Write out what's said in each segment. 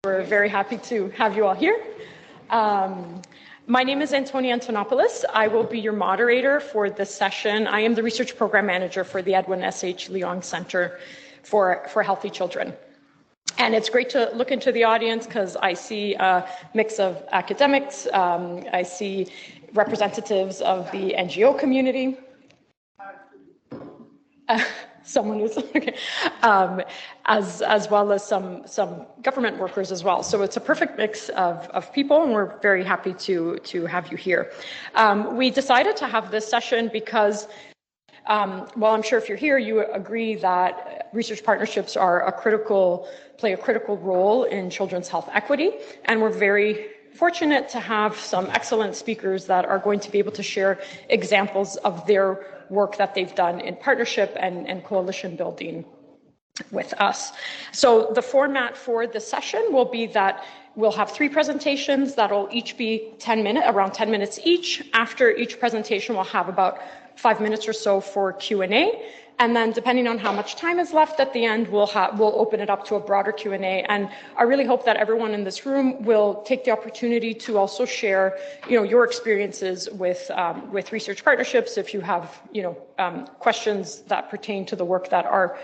We're very happy to have you all here. My name is Antonia Antonopoulos. I will be your moderator for this session. I am the Research Program Manager for the Edwin S.H. Leong Center for Healthy Children. And it's great to look into the audience because I see a mix of academics, I see representatives of the NGO community. Someone is okay, as well as some government workers as well. So it's a perfect mix of people, and we're very happy to have you here. We decided to have this session because, well, I'm sure if you're here, you agree that research partnerships play a critical role in children's health equity, and we're very fortunate to have some excellent speakers that are going to be able to share examples of their work that they've done in partnership and coalition building with us. So the format for the session will be that we'll have 3 presentations that'll each be around 10 minutes each. After each presentation, we'll have about 5 minutes or so for Q&A. And then depending on how much time is left at the end, we'll open it up to a broader Q&A. And I really hope that everyone in this room will take the opportunity to also share, your experiences with research partnerships. If you have, questions that pertain to the work that our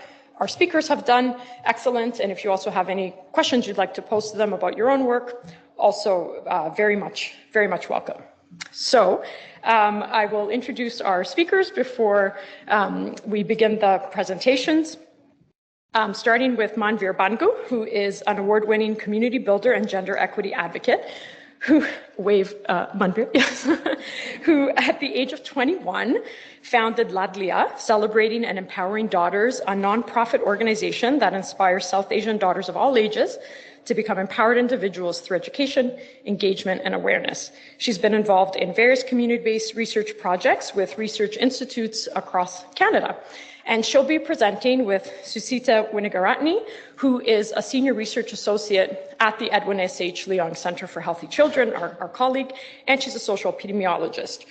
speakers have done, excellent. And if you also have any questions you'd like to post to them about your own work, also very much welcome. So I will introduce our speakers before we begin the presentations, starting with Manvir Bhangu, who is an award-winning community builder and gender equity advocate, Manvir, yes, who at the age of 21 founded Laadliyan, Celebrating and Empowering Daughters, a nonprofit organization that inspires South Asian daughters of all ages to become empowered individuals through education, engagement, and awareness. She's been involved in various community-based research projects with research institutes across Canada. And she'll be presenting with Susita Winigaratne, who is a senior research associate at the Edwin S.H. Leong Center for Healthy Children, our colleague, and she's a social epidemiologist.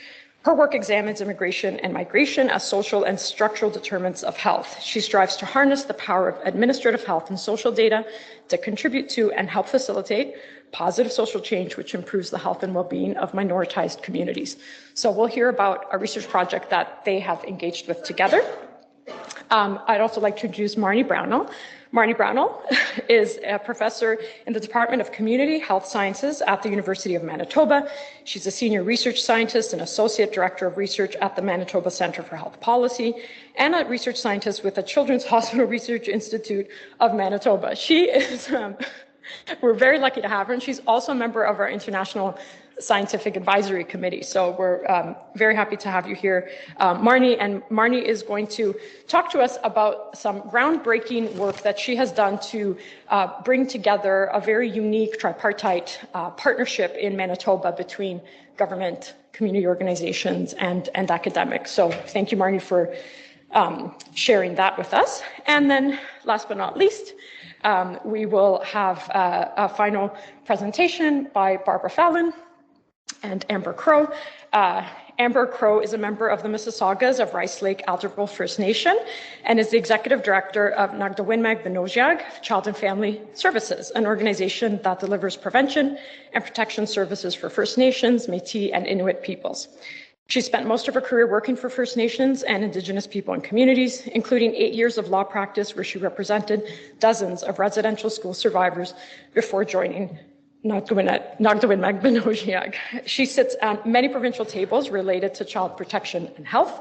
Her work examines immigration and migration as social and structural determinants of health. She strives to harness the power of administrative health and social data to contribute to and help facilitate positive social change, which improves the health and well-being of minoritized communities. So we'll hear about a research project that they have engaged with together. I'd also like to introduce Marni Brownell. Marni Brownell is a professor in the Department of Community Health Sciences at the University of Manitoba. She's a senior research scientist and associate director of research at the Manitoba Centre for Health Policy, and a research scientist with the Children's Hospital Research Institute of Manitoba. She is, we're very lucky to have her, and she's also a member of our International Scientific Advisory Committee. So we're very happy to have you here, Marni. And Marni is going to talk to us about some groundbreaking work that she has done to bring together a very unique tripartite partnership in Manitoba between government, community organizations, and academics. So thank you, Marni, for sharing that with us. And then last but not least, we will have a final presentation by Barbara Fallon and Amber Crowe. Amber Crowe is a member of the Mississaugas of Rice Lake Aldergrove First Nation and is the executive director of Dnaagdawenmag Binnoojiiyag Child and Family Services, an organization that delivers prevention and protection services for First Nations, Métis, and Inuit peoples. She spent most of her career working for First Nations and Indigenous people and communities, including 8 years of law practice where she represented dozens of residential school survivors before joining Dnaagdawenmag Binnoojiiyag. She sits on many provincial tables related to child protection and health,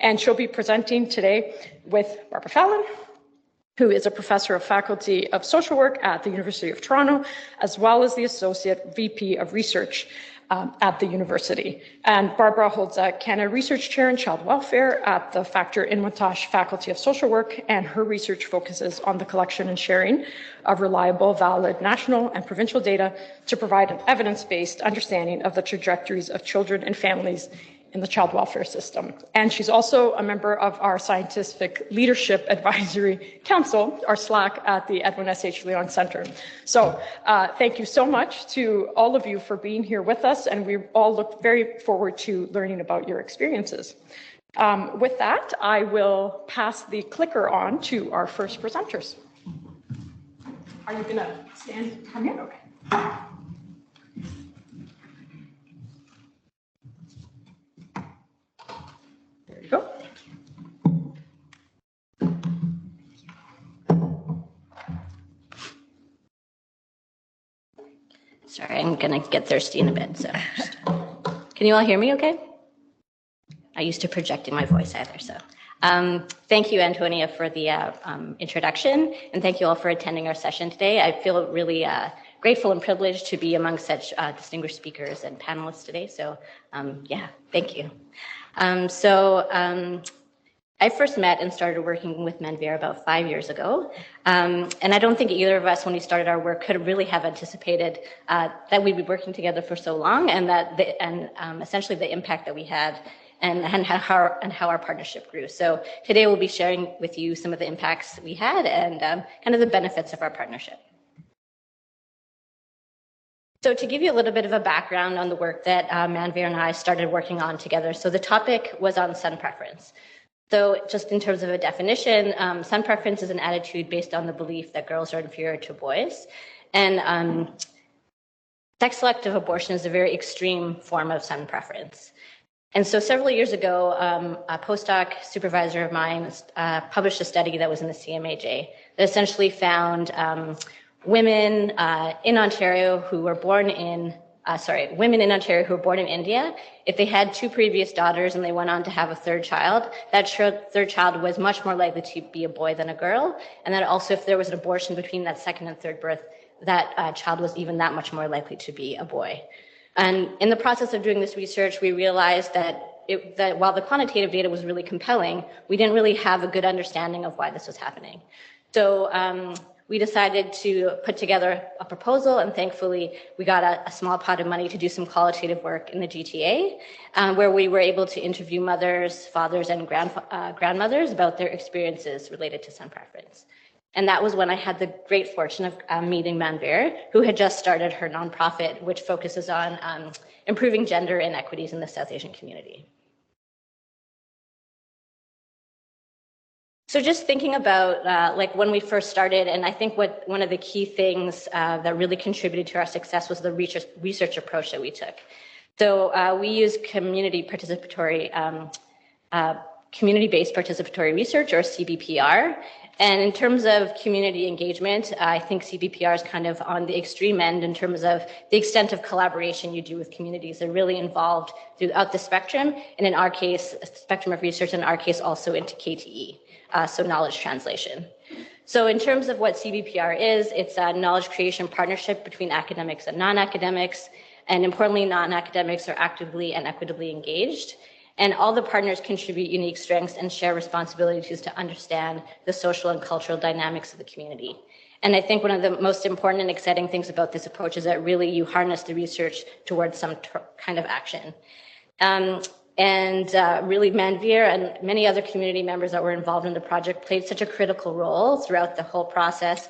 and she'll be presenting today with Barbara Fallon, who is a professor of faculty of social work at the University of Toronto, as well as the associate VP of research at the university. And Barbara holds a Canada Research Chair in Child Welfare at the Factor Inwentash Faculty of Social Work, and her research focuses on the collection and sharing of reliable, valid national and provincial data to provide an evidence-based understanding of the trajectories of children and families in the child welfare system. And she's also a member of our Scientific Leadership Advisory Council, our SLAC, at the Edwin S.H. Leong Center. So thank you so much to all of you for being here with us, and we all look very forward to learning about your experiences. With that, I will pass the clicker on to our first presenters. Are you gonna stand? Come here, okay. There you go. Sorry, I'm gonna get thirsty in a bit, so can you all hear me okay? I used to project in my voice either, so. Thank you, Antonia, for the introduction, and thank you all for attending our session today. I feel really grateful and privileged to be among such distinguished speakers and panelists today, so yeah, thank you. I first met and started working with Manvir about 5 years ago. And I don't think either of us, when we started our work, could really have anticipated that we'd be working together for so long, and essentially the impact that we had and how our partnership grew. So today we'll be sharing with you some of the impacts we had and kind of the benefits of our partnership. So to give you a little bit of a background on the work that Manvir and I started working on together. So the topic was on sun preference. So just in terms of a definition, sun preference is an attitude based on the belief that girls are inferior to boys. And sex-selective abortion is a very extreme form of sun preference. And so several years ago, a postdoc supervisor of mine published a study that was in the CMAJ that essentially found women in Ontario who were born in women in Ontario who were born in India, if they had 2 previous daughters and they went on to have a 3rd child, that third child was much more likely to be a boy than a girl. And that also, if there was an abortion between that 2nd and 3rd birth, that child was even that much more likely to be a boy. And in the process of doing this research, we realized that while the quantitative data was really compelling, we didn't really have a good understanding of why this was happening. So we decided to put together a proposal, and thankfully we got a small pot of money to do some qualitative work in the GTA, where we were able to interview mothers, fathers, and grandmothers about their experiences related to sun preference. And that was when I had the great fortune of meeting Manvir, who had just started her nonprofit, which focuses on improving gender inequities in the South Asian community. So just thinking about like when we first started, and I think one of the key things that really contributed to our success was the research approach that we took. So we used community-based participatory research, or CBPR. And in terms of community engagement, I think CBPR is kind of on the extreme end in terms of the extent of collaboration you do with communities. They're really involved throughout the spectrum, and in our case, a spectrum of research, in our case also into KTE, so knowledge translation. So in terms of what CBPR is, it's a knowledge creation partnership between academics and non-academics, and importantly, non-academics are actively and equitably engaged. And all the partners contribute unique strengths and share responsibilities to understand the social and cultural dynamics of the community. And I think one of the most important and exciting things about this approach is that really you harness the research towards some kind of action. Really Manvir and many other community members that were involved in the project played such a critical role throughout the whole process,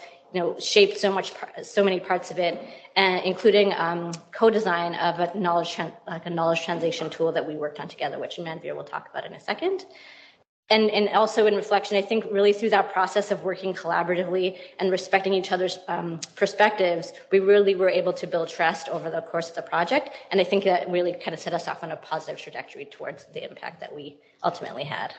shaped so many parts of it, including co-design of a knowledge translation tool that we worked on together, which Manvir will talk about in a second. And also in reflection, I think really through that process of working collaboratively and respecting each other's perspectives, we really were able to build trust over the course of the project. And I think that really kind of set us off on a positive trajectory towards the impact that we ultimately had.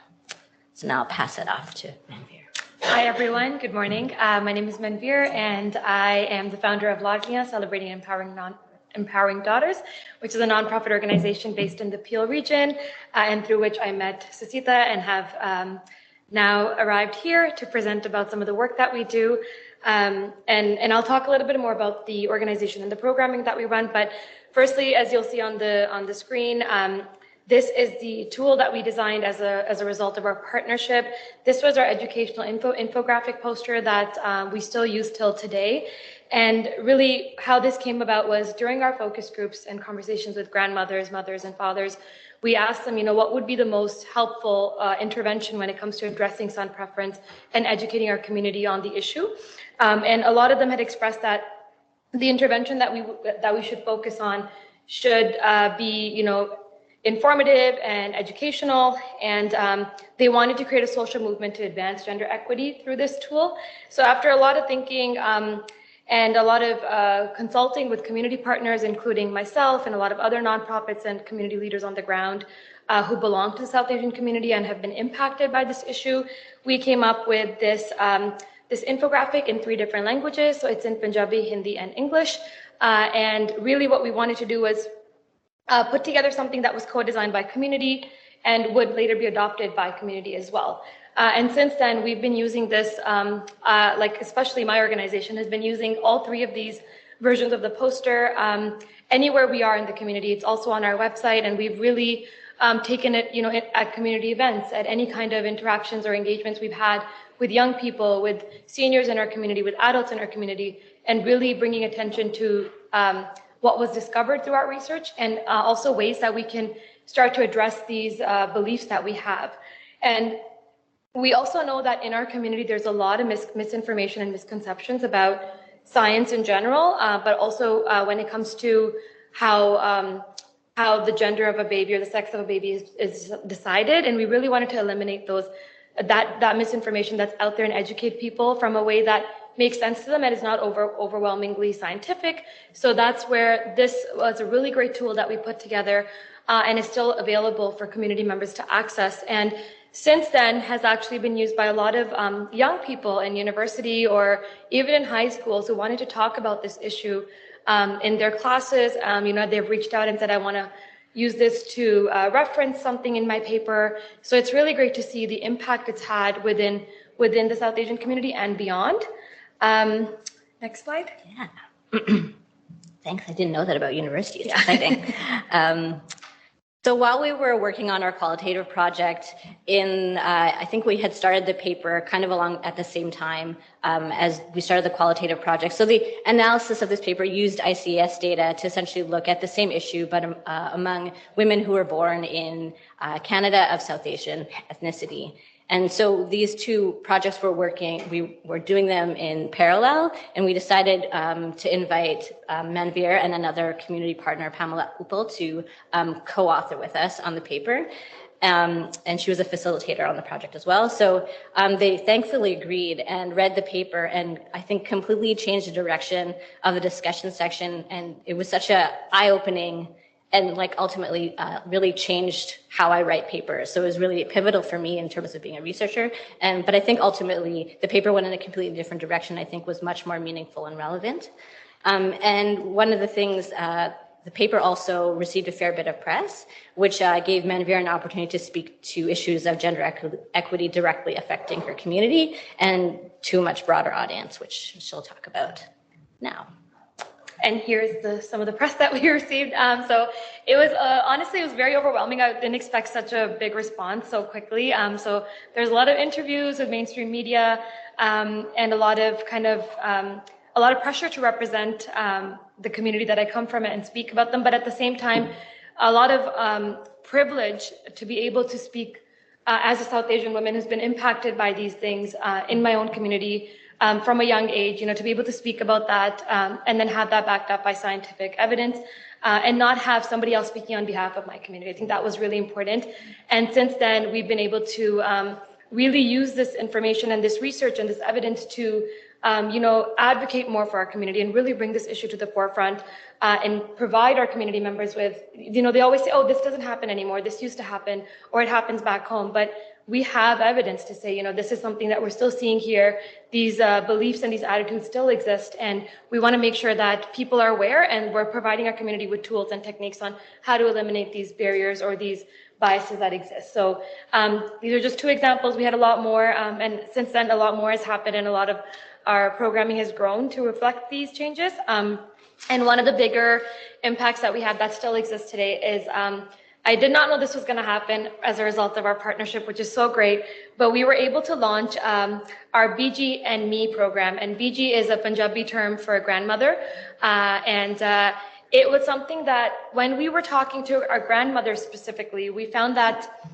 So now I'll pass it off to Manvir. Hi, everyone. Good morning. My name is Manvir, and I am the founder of Laadliyan, Celebrating Empowering Daughters, which is a nonprofit organization based in the Peel region, and through which I met Susita and have now arrived here to present about some of the work that we do. And I'll talk a little bit more about the organization and the programming that we run. But firstly, as you'll see on the screen, this is the tool that we designed as a result of our partnership. This was our educational infographic poster that we still use till today. And really how this came about was during our focus groups and conversations with grandmothers, mothers, and fathers, we asked them, what would be the most helpful intervention when it comes to addressing sun preference and educating our community on the issue. And a lot of them had expressed that the intervention that we should focus on should be, informative and educational, and they wanted to create a social movement to advance gender equity through this tool. So after a lot of thinking, and a lot of consulting with community partners, including myself and a lot of other nonprofits and community leaders on the ground who belong to the South Asian community and have been impacted by this issue. We came up with this, this infographic in 3 different languages. So it's in Punjabi, Hindi, and English. And really what we wanted to do was put together something that was co-designed by community and would later be adopted by community as well. And since then, we've been using this, like especially my organization has been using all 3 of these versions of the poster anywhere we are in the community. It's also on our website, and we've really taken it, you know, at community events, at any kind of interactions or engagements we've had with young people, with seniors in our community, with adults in our community, and really bringing attention to what was discovered through our research, and also ways that we can start to address these beliefs that we have. And we also know that in our community, there's a lot of misinformation and misconceptions about science in general, but also when it comes to how the gender of a baby or the sex of a baby is decided. And we really wanted to eliminate that misinformation that's out there and educate people from a way that makes sense to them and is not overwhelmingly scientific. So that's where this was a really great tool that we put together and is still available for community members to access. And since then has actually been used by a lot of young people in university or even in high schools who wanted to talk about this issue in their classes. You know, they've reached out and said, I want to use this to reference something in my paper. So it's really great to see the impact it's had within the South Asian community and beyond. Next slide. Yeah. Thanks. I didn't know that about universities. It's exciting. So while we were working on our qualitative project, I think we had started the paper kind of along at the same time as we started the qualitative project. So the analysis of this paper used ICS data to essentially look at the same issue, but among women who were born in Canada of South Asian ethnicity. And so these 2 projects we were doing them in parallel, and we decided to invite Manvir and another community partner, Pamela Uppel, to co-author with us on the paper. And she was a facilitator on the project as well. So they thankfully agreed and read the paper, and I think completely changed the direction of the discussion section. And it was such a eye-opening and like ultimately really changed how I write papers. So it was really pivotal for me in terms of being a researcher. But I think ultimately the paper went in a completely different direction. I think was much more meaningful and relevant. And one of the things, the paper also received a fair bit of press, which gave Manvir an opportunity to speak to issues of gender equity directly affecting her community and to a much broader audience, which she'll talk about now. And here's some of the press that we received. So it was, honestly, it was very overwhelming. I didn't expect such a big response so quickly. So there's a lot of interviews with mainstream media and a lot of pressure to represent the community that I come from and speak about them. But at the same time, a lot of privilege to be able to speak as a South Asian woman who's been impacted by these things in my own community. From a young age, you know, to be able to speak about that and then have that backed up by scientific evidence and not have somebody else speaking on behalf of my community. I think that was really important. And since then, we've been able to really use this information and this research and this evidence to, you know, advocate more for our community and really bring this issue to the forefront and provide our community members with, you know, they always say, oh, this doesn't happen anymore. This used to happen, or it happens back home. But we have evidence to say, you know, this is something that we're still seeing here. These beliefs and these attitudes still exist. And we want to make sure that people are aware, and we're providing our community with tools and techniques on how to eliminate these barriers or these biases that exist. So these are just 2 examples. We had a lot more. And since then, a lot more has happened, and a lot of our programming has grown to reflect these changes. And one of the bigger impacts that we have that still exists today is I did not know this was going to happen as a result of our partnership, which is so great, but we were able to launch our BG and Me program. And BG is a Punjabi term for grandmother. It was something that when we were talking to our grandmothers specifically, we found that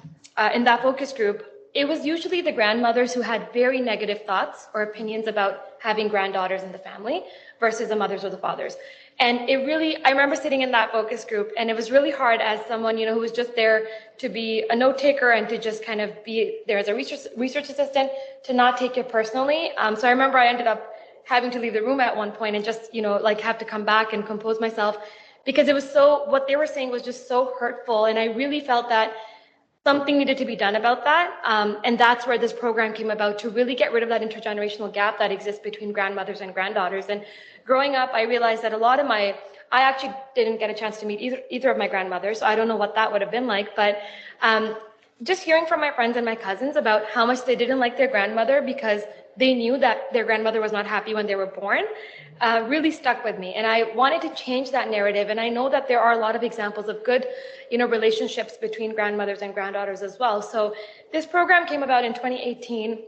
in that focus group, it was usually the grandmothers who had very negative thoughts or opinions about having granddaughters in the family versus the mothers or the fathers. And it really, I remember sitting in that focus group, and it was really hard as someone, you know, who was just there to be a note taker and to just kind of be there as a research assistant, to not take it personally. So I remember I ended up having to leave the room at one point and just, like have to come back and compose myself because it was what they were saying was just so hurtful. And I really felt that something needed to be done about that. And that's where this program came about, to really get rid of that intergenerational gap that exists between grandmothers and granddaughters. And growing up, I realized that I actually didn't get a chance to meet either of my grandmothers, so I don't know what that would have been like. But just hearing from my friends and my cousins about how much they didn't like their grandmother because they knew that their grandmother was not happy when they were born, really stuck with me. And I wanted to change that narrative. And I know that there are a lot of examples of good, relationships between grandmothers and granddaughters as well. So this program came about in 2018,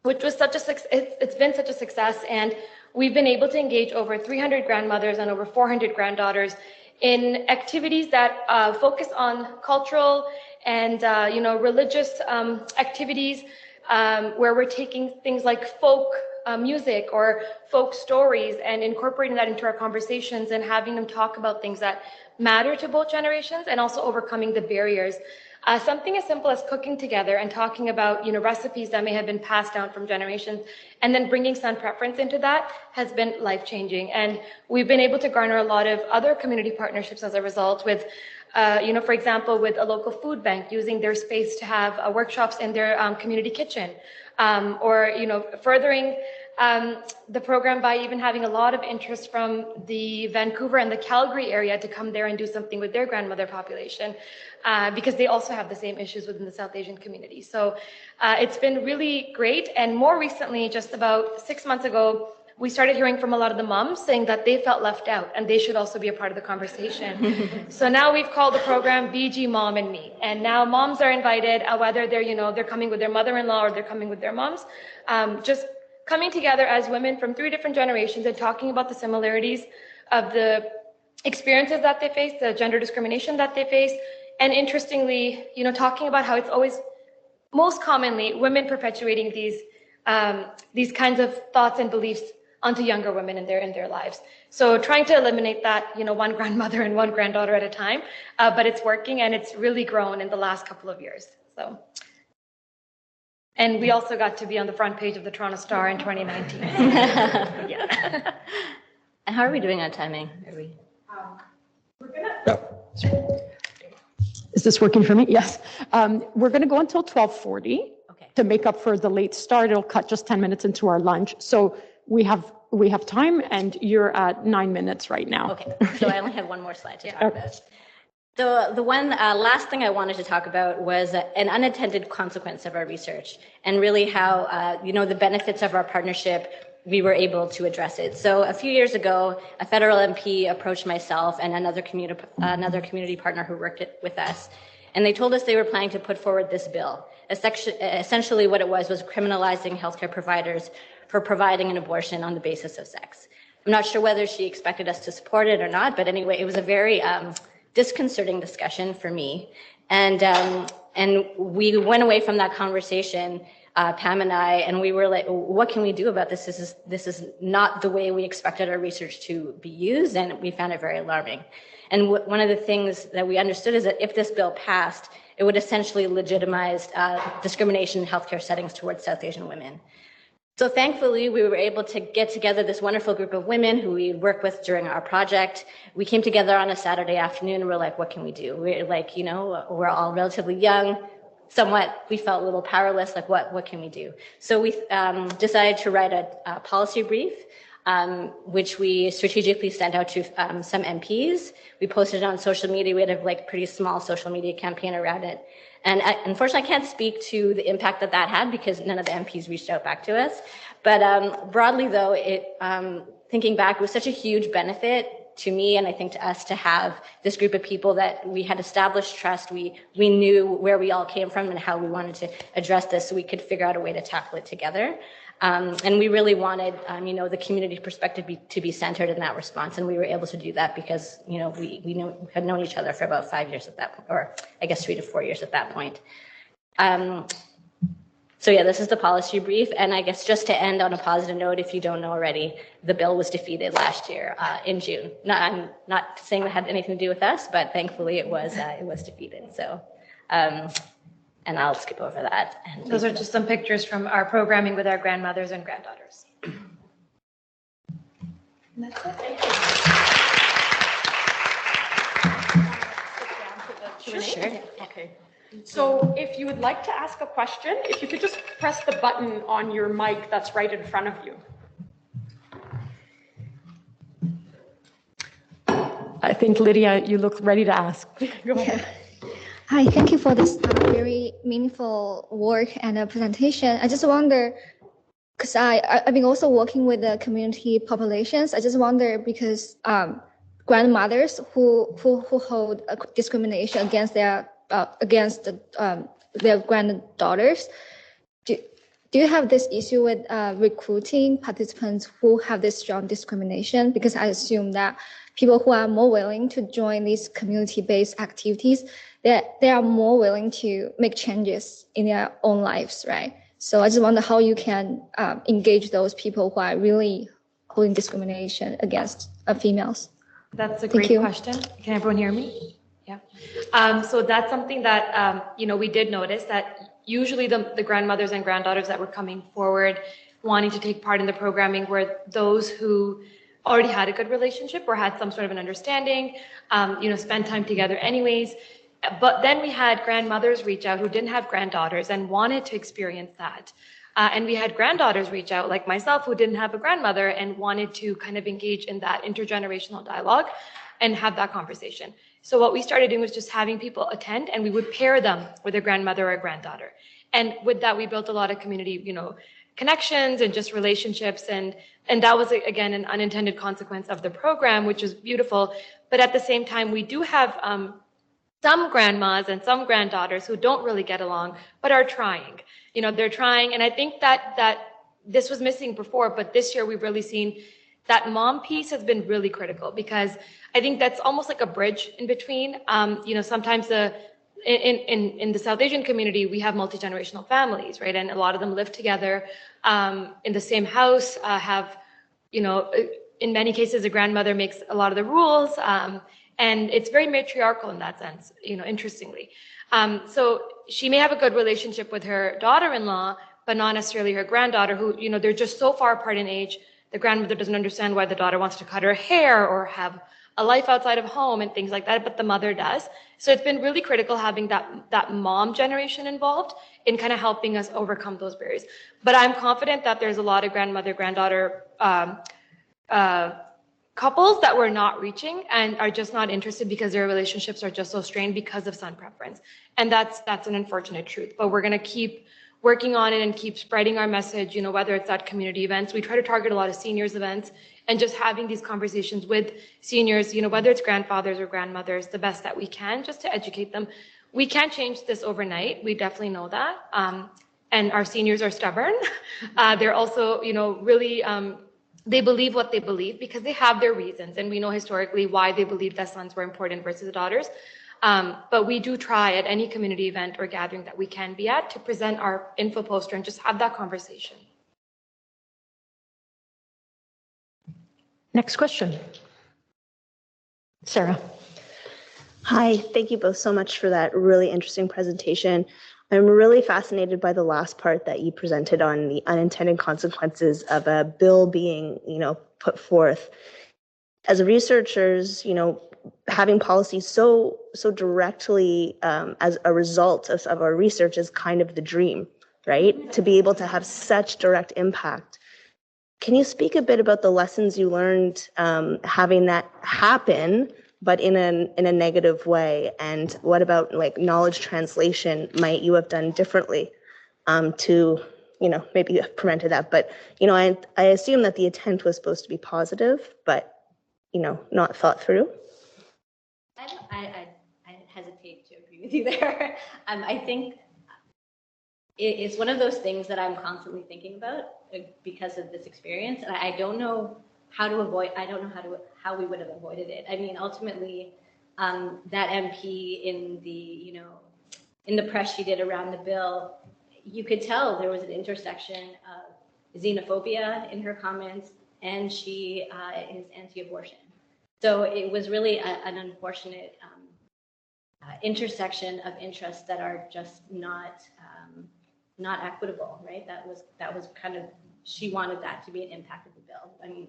which was it's been such a success. And we've been able to engage over 300 grandmothers and over 400 granddaughters in activities that focus on cultural and, religious activities, where we're taking things like folk music or folk stories and incorporating that into our conversations and having them talk about things that matter to both generations, and also overcoming the barriers. Something as simple as cooking together and talking about, recipes that may have been passed down from generations, and then bringing son preference into that has been life-changing. And we've been able to garner a lot of other community partnerships as a result with, for example, with a local food bank using their space to have workshops in their community kitchen, or, furthering the program by even having a lot of interest from the Vancouver and the Calgary area to come there and do something with their grandmother population, because they also have the same issues within the South Asian community. So it's been really great. And more recently, just about 6 months ago, we started hearing from a lot of the moms saying that they felt left out and they should also be a part of the conversation. So now we've called the program BG Mom and Me. And now moms are invited, whether they're coming with their mother-in-law or they're coming with their moms, just coming together as women from 3 different generations and talking about the similarities of the experiences that they face, the gender discrimination that they face, and interestingly, talking about how it's always, most commonly, women perpetuating these kinds of thoughts and beliefs onto younger women in their lives. So trying to eliminate that, one grandmother and one granddaughter at a time, but it's working, and it's really grown in the last couple of years. So. And we also got to be on the front page of the Toronto Star in 2019. Yeah. And how are we doing on timing? Are we? We're gonna. Is this working for me? Yes. We're going to go until 12:40 to make up for the late start. It'll cut just 10 minutes into our lunch. So we have time, and you're at 9 minutes right now. Okay. So I only have one more slide to talk about. So the one last thing I wanted to talk about was an unintended consequence of our research, and really how, the benefits of our partnership, we were able to address it. So a few years ago, a federal MP approached myself and another community partner who worked with us, and they told us they were planning to put forward this bill. Essentially what it was criminalizing healthcare providers for providing an abortion on the basis of sex. I'm not sure whether she expected us to support it or not, but anyway, it was a very disconcerting discussion for me. And we went away from that conversation, Pam and I, and we were like, what can we do about this? This is not the way we expected our research to be used, and we found it very alarming. And one of the things that we understood is that if this bill passed, it would essentially legitimize discrimination in healthcare settings towards South Asian women. So thankfully, we were able to get together this wonderful group of women who we worked with during our project. We came together on a Saturday afternoon, and we're like, what can we do? We're like, we're all relatively young, somewhat, we felt a little powerless, like what can we do? So we decided to write a policy brief, which we strategically sent out to some MPs. We posted it on social media. We had a pretty small social media campaign around it. And unfortunately, I can't speak to the impact that had because none of the MPs reached out back to us. But broadly, though, thinking back, it was such a huge benefit to me, and I think to us, to have this group of people that we had established trust. We knew where we all came from and how we wanted to address this, so we could figure out a way to tackle it together. And we really wanted, the community perspective to be centered in that response, and we were able to do that because, we had known each other for about 5 years at that point, or I guess 3 to 4 years at that point. So yeah, this is the policy brief, and I guess just to end on a positive note, if you don't know already, the bill was defeated last year in June. I'm not saying that had anything to do with us, but thankfully it was defeated. So. And I'll skip over that. Those are just some pictures from our programming with our grandmothers and granddaughters. And that's it. Sure. Okay. So if you would like to ask a question, if you could just press the button on your mic that's right in front of you. I think, Lydia, you look ready to ask. Go ahead. Hi, thank you for this very meaningful work and presentation. I just wonder, because I've been also working with the community populations. I just wonder because grandmothers who hold discrimination against their granddaughters, do you have this issue with recruiting participants who have this strong discrimination? Because I assume that people who are more willing to join these community-based activities, they are more willing to make changes in their own lives, right? So I just wonder how you can engage those people who are really holding discrimination against females. That's a great question. Can everyone hear me? Yeah. So that's something that, we did notice that usually the grandmothers and granddaughters that were coming forward wanting to take part in the programming were those who already had a good relationship or had some sort of an understanding, spend time together anyways. But then we had grandmothers reach out who didn't have granddaughters and wanted to experience that. And we had granddaughters reach out, like myself, who didn't have a grandmother and wanted to kind of engage in that intergenerational dialogue and have that conversation. So what we started doing was just having people attend, and we would pair them with a grandmother or a granddaughter. And with that, we built a lot of community, connections and just relationships. And that was, again, an unintended consequence of the program, which is beautiful. But at the same time, we do have some grandmas and some granddaughters who don't really get along, but are trying. They're trying. And I think that this was missing before, but this year we've really seen that mom piece has been really critical, because I think that's almost like a bridge in between. Sometimes in the South Asian community, we have multi-generational families, right? And a lot of them live together in the same house, in many cases, the grandmother makes a lot of the rules. And it's very matriarchal in that sense, interestingly. So she may have a good relationship with her daughter-in-law, but not necessarily her granddaughter, who, they're just so far apart in age. The grandmother doesn't understand why the daughter wants to cut her hair or have a life outside of home and things like that, but the mother does. So it's been really critical having that mom generation involved in kind of helping us overcome those barriers. But I'm confident that there's a lot of grandmother, granddaughter couples that we're not reaching and are just not interested because their relationships are just so strained because of son preference. And that's an unfortunate truth. But we're going to keep working on it and keep spreading our message, whether it's at community events. We try to target a lot of seniors events and just having these conversations with seniors, whether it's grandfathers or grandmothers, the best that we can, just to educate them. We can't change this overnight. We definitely know that. And our seniors are stubborn. They're also, really, they believe what they believe because they have their reasons. And we know historically why they believe that sons were important versus daughters. But we do try at any community event or gathering that we can be at to present our info poster and just have that conversation. Next question. Sarah. Hi, thank you both so much for that really interesting presentation. I'm really fascinated by the last part that you presented on the unintended consequences of a bill being, put forth. As researchers, having policies so directly as a result of our research is kind of the dream, right? To be able to have such direct impact. Can you speak a bit about the lessons you learned having that happen, but in a negative way? And what about knowledge translation might you have done differently to, maybe have prevented that? But, I assume that the intent was supposed to be positive, but, not thought through. I hesitate to agree with you there. I think it's one of those things that I'm constantly thinking about because of this experience, and I don't know how to avoid. I don't know how we would have avoided it. I mean, ultimately, that MP in the press she did around the bill, you could tell there was an intersection of xenophobia in her comments, and she is anti-abortion. So it was really an unfortunate intersection of interests that are just not equitable, right? That was kind of, she wanted that to be an impact of the bill. I mean,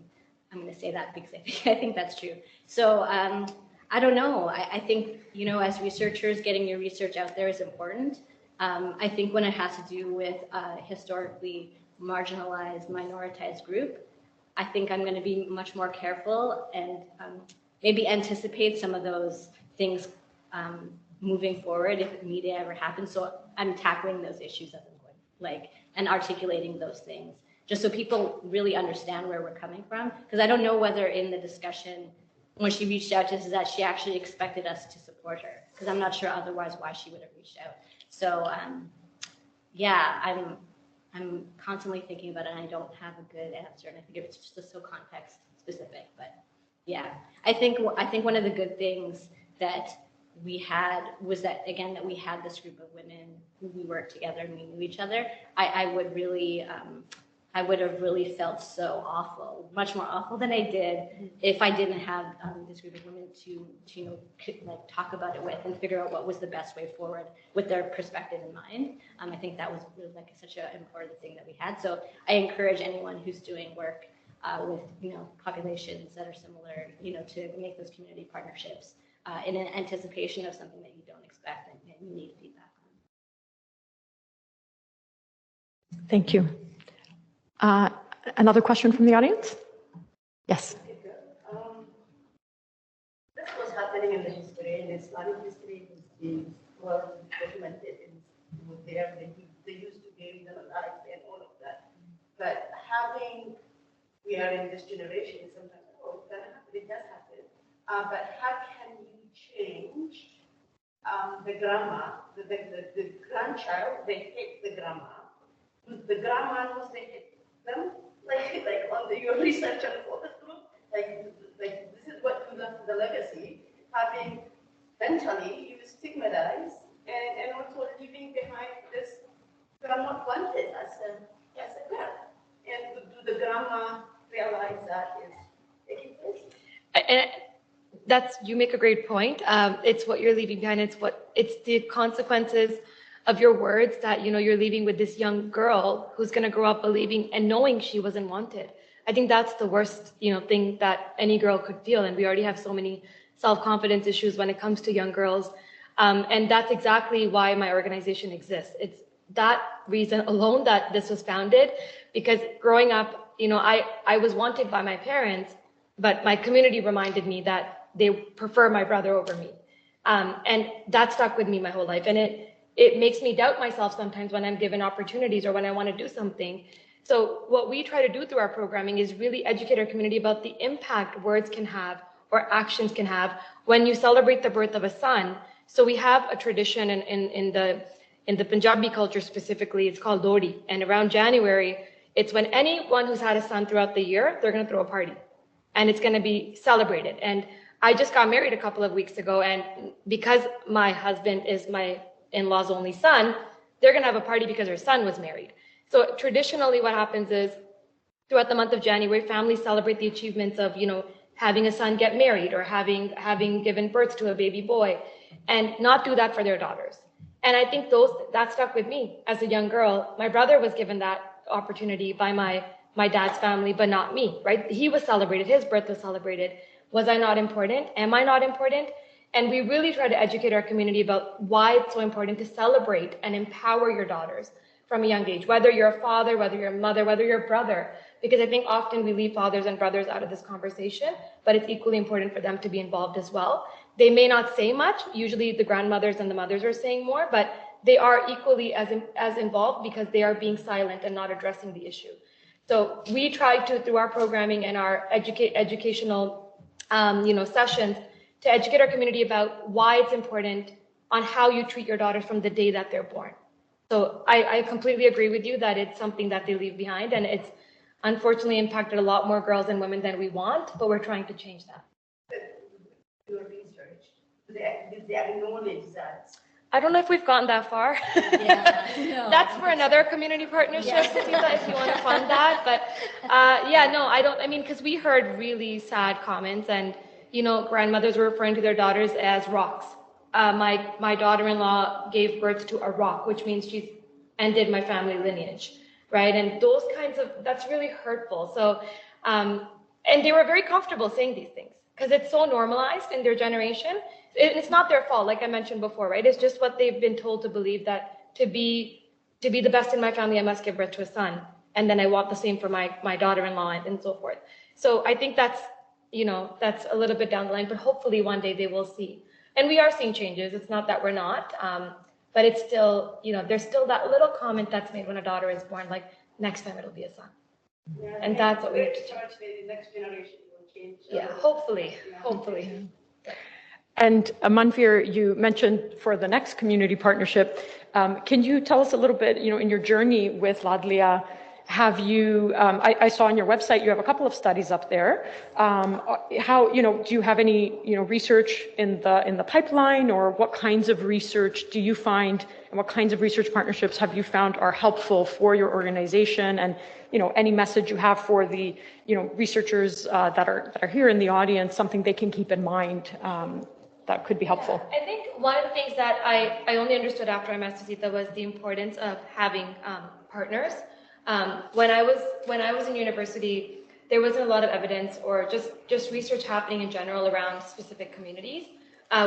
I'm going to say that because I think that's true. So I don't know. I think, as researchers, getting your research out there is important. I think when it has to do with a historically marginalized, minoritized group, I think I'm going to be much more careful and maybe anticipate some of those things moving forward if media ever happens. So I'm tackling those issues as I'm going, and articulating those things, just so people really understand where we're coming from. Because I don't know whether in the discussion, when she reached out to us, is that she actually expected us to support her. Because I'm not sure otherwise why she would have reached out. So yeah, I'm constantly thinking about it, and I don't have a good answer. And I think it's just so context specific. But yeah, I think one of the good things that we had was that, again, that we had this group of women who we worked together and we knew each other. I would have really felt so awful, much more awful than I did if I didn't have this group of women to talk about it with and figure out what was the best way forward with their perspective in mind. I think that was really such an important thing that we had. So I encourage anyone who's doing work with populations that are similar, to make those community partnerships in an anticipation of something that you don't expect and you need feedback on. Thank you. Another question from the audience? Yes. This was happening in the history, in Islamic history, is well documented. They used to bury them alive and all of that. But we are in this generation, sometimes, it does happen. But how can you change the grandma, the grandchild, they hate the grandma. The grandma knows they hate them, like on your research and focus group, this is what you left the legacy, having mentally you stigmatize and also leaving behind this grandma wanted as a girl. And do the grandma realize that is taking place? And you make a great point. It's what you're leaving behind. It's the consequences of your words that, you're leaving with this young girl who's going to grow up believing and knowing she wasn't wanted. I think that's the worst, thing that any girl could feel. And we already have so many self-confidence issues when it comes to young girls. And that's exactly why my organization exists. It's that reason alone that this was founded, because growing up, I was wanted by my parents, but my community reminded me that they prefer my brother over me. And that stuck with me my whole life. And it makes me doubt myself sometimes when I'm given opportunities or when I want to do something. So what we try to do through our programming is really educate our community about the impact words can have or actions can have when you celebrate the birth of a son. So we have a tradition in the Punjabi culture specifically, it's called Lodi. And around January, it's when anyone who's had a son throughout the year, they're going to throw a party and it's going to be celebrated. And I just got married a couple of weeks ago, and because my husband is my in-law's only son, they're going to have a party because her son was married. So traditionally what happens is throughout the month of January, families celebrate the achievements of, having a son get married or having given birth to a baby boy, and not do that for their daughters. And I think that stuck with me as a young girl. My brother was given that opportunity by my dad's family, but not me, right? He was celebrated, his birth was celebrated. Was I not important? Am I not important? And we really try to educate our community about why it's so important to celebrate and empower your daughters from a young age, whether you're a father, whether you're a mother, whether you're a brother, because I think often we leave fathers and brothers out of this conversation, but it's equally important for them to be involved as well. They may not say much. Usually the grandmothers and the mothers are saying more, but they are equally as involved because they are being silent and not addressing the issue. So we try to, through our programming and our educational sessions, to educate our community about why it's important on how you treat your daughters from the day that they're born. So I completely agree with you that it's something that they leave behind, and it's unfortunately impacted a lot more girls and women than we want, but we're trying to change that. Your research, did they acknowledge that? I don't know if we've gotten that far. Yeah, no, that's for another community partnership, if you want to fund that. But because we heard really sad comments, and grandmothers were referring to their daughters as rocks. My daughter-in-law gave birth to a rock, which means she's ended my family lineage, right? And those kinds of, that's really hurtful. So and they were very comfortable saying these things because it's so normalized in their generation. It's not their fault, like I mentioned before, right? It's just what they've been told to believe, that to be the best in my family, I must give birth to a son, and then I want the same for my daughter-in-law and so forth. So I think that's, that's a little bit down the line, but hopefully one day they will see. And we are seeing changes. It's not that we're not, but it's still, there's still that little comment that's made when a daughter is born, like next time it'll be a son. Yeah, And that's what we have to change. The next generation will change. Yeah, hopefully. And Manvir, you mentioned for the next community partnership, can you tell us a little bit, in your journey with Laadliyan, have you, I saw on your website, you have a couple of studies up there. How, do you have any, research in the pipeline, or what kinds of research do you find, and what kinds of research partnerships have you found are helpful for your organization? And, any message you have for the, researchers that are here in the audience, something they can keep in mind that could be helpful. I think one of the things that I only understood after I met Susita was the importance of having partners. When I was in university, there wasn't a lot of evidence or just research happening in general around specific communities,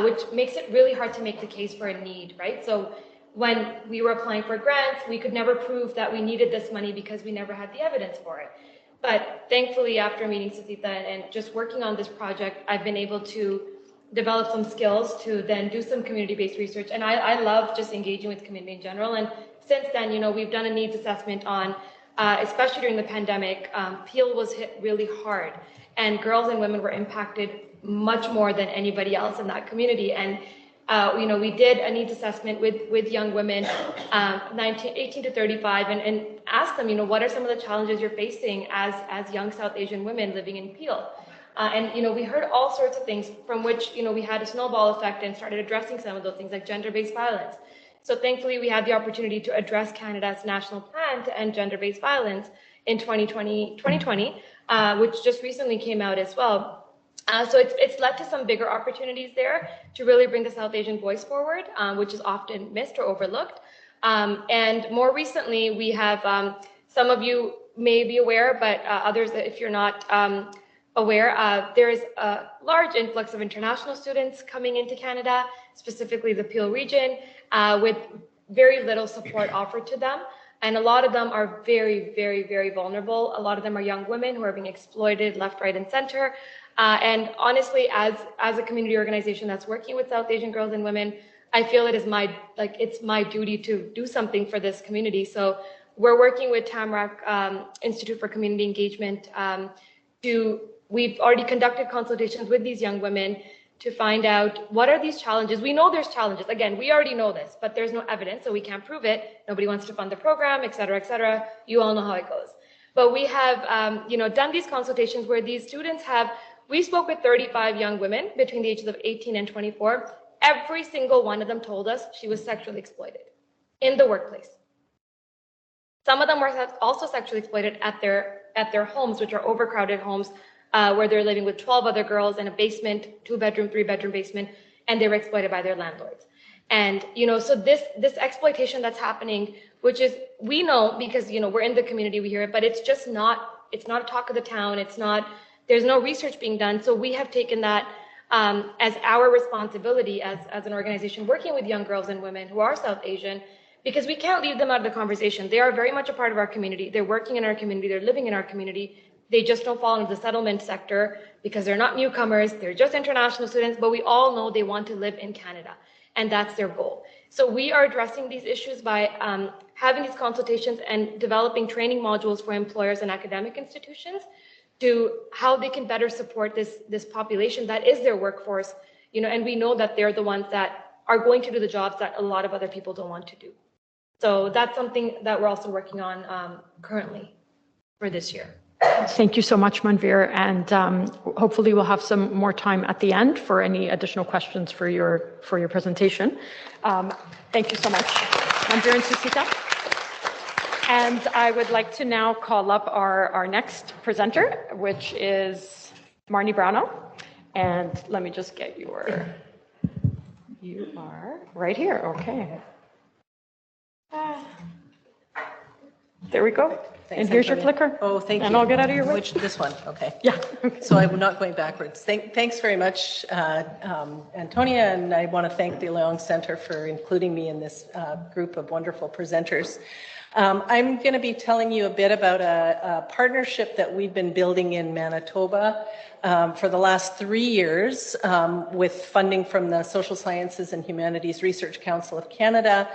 which makes it really hard to make the case for a need, right? So when we were applying for grants, we could never prove that we needed this money because we never had the evidence for it. But thankfully, after meeting Susita and just working on this project, I've been able to develop some skills to then do some community-based research. And I love just engaging with community in general. And since then, we've done a needs assessment on, especially during the pandemic, Peel was hit really hard, and girls and women were impacted much more than anybody else in that community. And we did a needs assessment with young women, 18 to 35, and asked them, what are some of the challenges you're facing as young South Asian women living in Peel? And we heard all sorts of things, from which we had a snowball effect and started addressing some of those things, like gender-based violence. So thankfully, we had the opportunity to address Canada's national plan to end gender-based violence in 2020, which just recently came out as well. So it's led to some bigger opportunities there to really bring the South Asian voice forward, which is often missed or overlooked. And more recently, we have, some of you may be aware, but others, if you're not aware, there is a large influx of international students coming into Canada, specifically the Peel region, with very little support offered to them. And a lot of them are very, very, very vulnerable. A lot of them are young women who are being exploited left, right, and center. And honestly, as a community organization that's working with South Asian girls and women, I feel it is it's my duty to do something for this community. So we're working with Tamarack Institute for Community Engagement we've already conducted consultations with these young women to find out what are these challenges. We know there's challenges. Again, we already know this, but there's no evidence, so we can't prove it. Nobody wants to fund the program, et cetera, et cetera. You all know how it goes. But we have, done these consultations where these students we spoke with 35 young women between the ages of 18 and 24. Every single one of them told us she was sexually exploited in the workplace. Some of them were also sexually exploited at their homes, which are overcrowded homes, where they're living with 12 other girls in a basement, 2-bedroom, 3-bedroom basement, and they were exploited by their landlords. And, so this exploitation that's happening, which is, we know because, we're in the community, we hear it, but it's not a talk of the town. There's no research being done. So we have taken that as our responsibility as an organization working with young girls and women who are South Asian, because we can't leave them out of the conversation. They are very much a part of our community. They're working in our community. They're living in our community. They just don't fall into the settlement sector because they're not newcomers. They're just international students, but we all know they want to live in Canada, and that's their goal. So we are addressing these issues by having these consultations and developing training modules for employers and academic institutions to how they can better support this population that is their workforce, and we know that they're the ones that are going to do the jobs that a lot of other people don't want to do. So that's something that we're also working on currently for this year. Thank you so much, Manvir, and hopefully we'll have some more time at the end for any additional questions for your presentation. Thank you so much, Manvir and Susita. And I would like to now call up our next presenter, which is Marni Brownell. And let me just get you are right here, okay. There we go. And here's your clicker. Oh, thank you. And I'll get out of your way. This one, okay. Yeah. So I'm not going backwards. Thanks very much, Antonia, and I want to thank the Leong Center for including me in this group of wonderful presenters. I'm going to be telling you a bit about a partnership that we've been building in Manitoba for the last 3 years with funding from the Social Sciences and Humanities Research Council of Canada.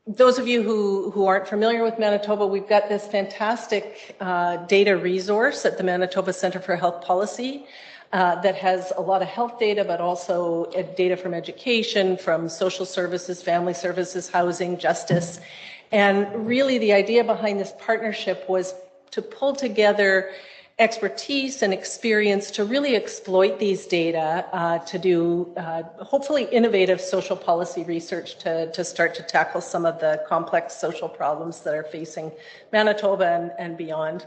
Those of you who aren't familiar with Manitoba, we've got this fantastic data resource at the Manitoba Centre for Health Policy that has a lot of health data, but also data from education, from social services, family services, housing, justice. And really the idea behind this partnership was to pull together expertise and experience to really exploit these data to do hopefully innovative social policy research to start to tackle some of the complex social problems that are facing Manitoba and beyond.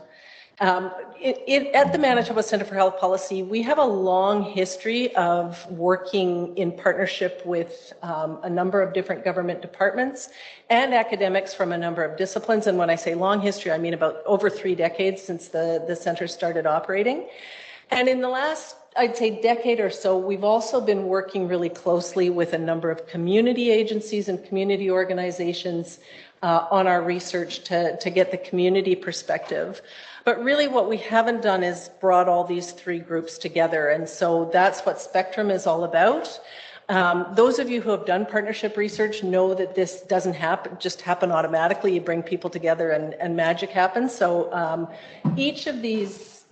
At the Manitoba Centre for Health Policy, we have a long history of working in partnership with a number of different government departments and academics from a number of disciplines. And when I say long history, I mean about over 3 decades since the center started operating. And in the last, I'd say, decade or so, we've also been working really closely with a number of community agencies and community organizations on our research to get the community perspective. But really what we haven't done is brought all these 3 groups together. And so that's what Spectrum is all about. Those of you who have done partnership research know that this doesn't just happen automatically. You bring people together and magic happens. So each of these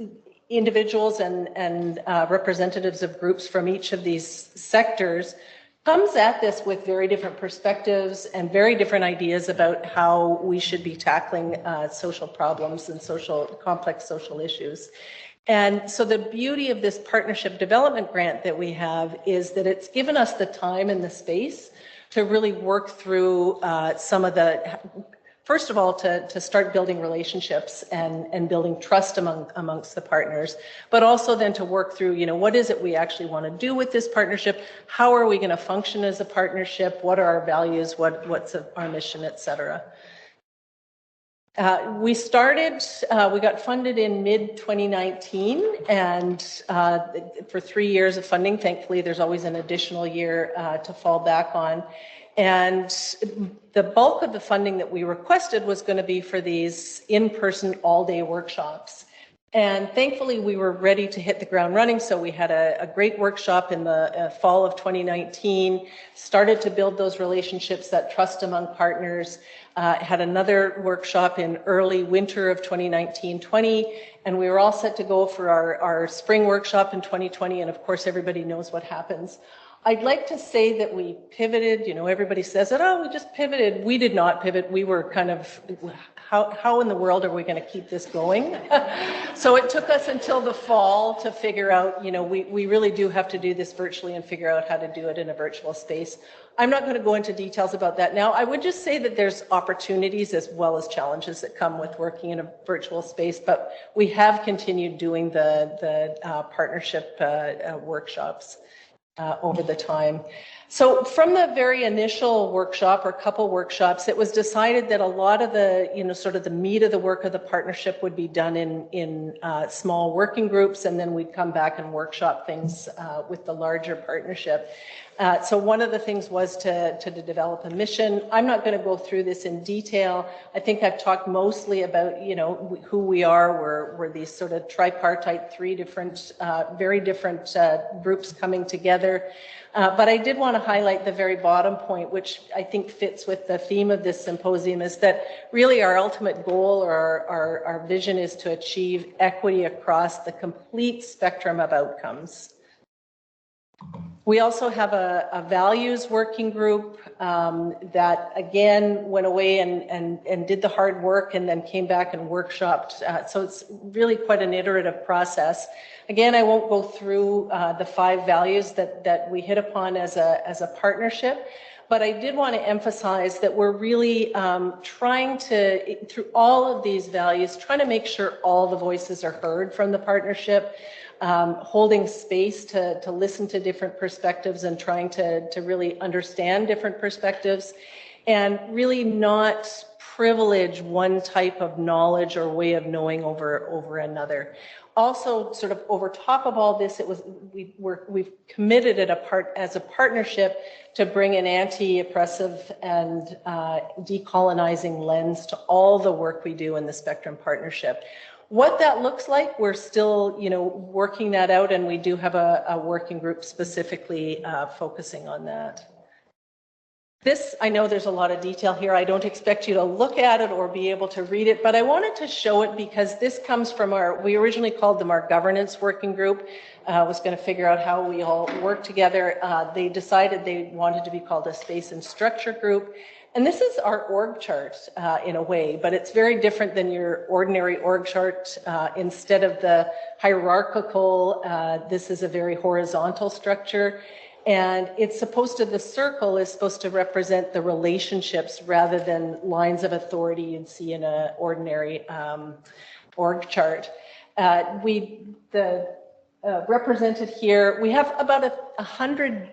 individuals and representatives of groups from each of these sectors comes at this with very different perspectives and very different ideas about how we should be tackling social problems and complex social issues. And so the beauty of this partnership development grant that we have is that it's given us the time and the space to really work through some of the, first of all, to start building relationships and building trust amongst the partners, but also then to work through, what is it we actually want to do with this partnership? How are we going to function as a partnership? What are our values? What's our mission, et cetera? We got funded in mid-2019, and for 3 years of funding. Thankfully, there's always an additional year to fall back on. And the bulk of the funding that we requested was going to be for these in-person all-day workshops. And thankfully, we were ready to hit the ground running. So we had a great workshop in the fall of 2019, started to build those relationships, that trust among partners, had another workshop in early winter of 2019-20, and we were all set to go for our spring workshop in 2020. And of course, everybody knows what happens. I'd like to say that we pivoted. Everybody says that, oh, we just pivoted. We did not pivot. We were kind of, how in the world are we going to keep this going? So it took us until the fall to figure out, we really do have to do this virtually and figure out how to do it in a virtual space. I'm not going to go into details about that now. I would just say that there's opportunities as well as challenges that come with working in a virtual space, but we have continued doing the partnership workshops over the time. So from the very initial workshop or couple workshops, it was decided that a lot of the, sort of the meat of the work of the partnership would be done in small working groups, and then we'd come back and workshop things with the larger partnership. So one of the things was to develop a mission. I'm not going to go through this in detail. I think I've talked mostly about, who we are. We're these sort of tripartite, 3 different, very different groups coming together. But I did want to highlight the very bottom point, which I think fits with the theme of this symposium, is that really our ultimate goal or our vision is to achieve equity across the complete spectrum of outcomes. We also have a values working group that, again, went away and did the hard work and then came back and workshopped. So it's really quite an iterative process. Again, I won't go through the 5 values that we hit upon as a partnership, but I did want to emphasize that we're really trying to, through all of these values, trying to make sure all the voices are heard from the partnership. Holding space to listen to different perspectives and trying to really understand different perspectives, and really not privilege one type of knowledge or way of knowing over another. Also, sort of over top of all this, we've committed it as a partnership to bring an anti-oppressive and decolonizing lens to all the work we do in the Spectrum Partnership. What that looks like, we're still, working that out, and we do have a working group specifically focusing on that. This, I know there's a lot of detail here. I don't expect you to look at it or be able to read it, but I wanted to show it because this comes from we originally called them our governance working group. Was going to figure out how we all work together. They decided they wanted to be called a space and structure group. And this is our org chart in a way, but it's very different than your ordinary org chart. Instead of the hierarchical, this is a very horizontal structure. And it's supposed to, the circle is supposed to represent the relationships rather than lines of authority you'd see in an ordinary org chart. Represented here, we have about 100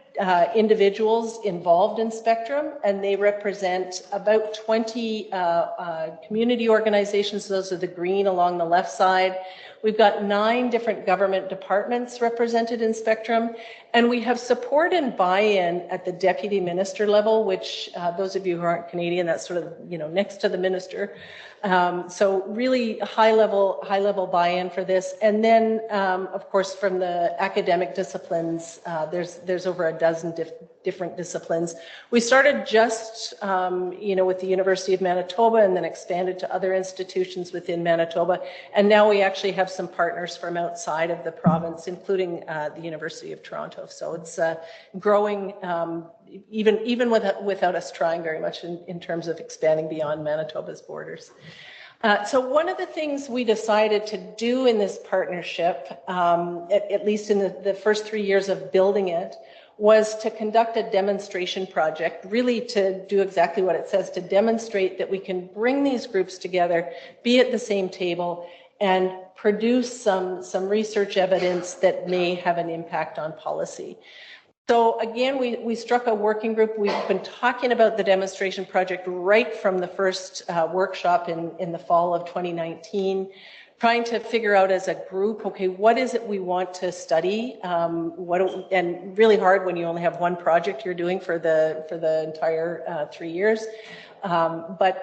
individuals involved in Spectrum, and they represent about 20 community organizations. Those are the green along the left side. We've got 9 different government departments represented in Spectrum, and we have support and buy-in at the deputy minister level, which those of you who aren't Canadian, that's sort of next to the minister. So really high level buy-in for this, and then of course from the academic disciplines, there's over a dozen different disciplines. We started just with the University of Manitoba, and then expanded to other institutions within Manitoba, and now we actually have some partners from outside of the province, including the University of Toronto. So it's growing even without us trying very much in terms of expanding beyond Manitoba's borders. So one of the things we decided to do in this partnership, at least in the first 3 years of building it, was to conduct a demonstration project, really to do exactly what it says, to demonstrate that we can bring these groups together, be at the same table, and produce some research evidence that may have an impact on policy. So again, we struck a working group. We've been talking about the demonstration project right from the first workshop in the fall of 2019, trying to figure out as a group, okay, what is it we want to study? And really hard when you only have one project you're doing for the entire 3 years. But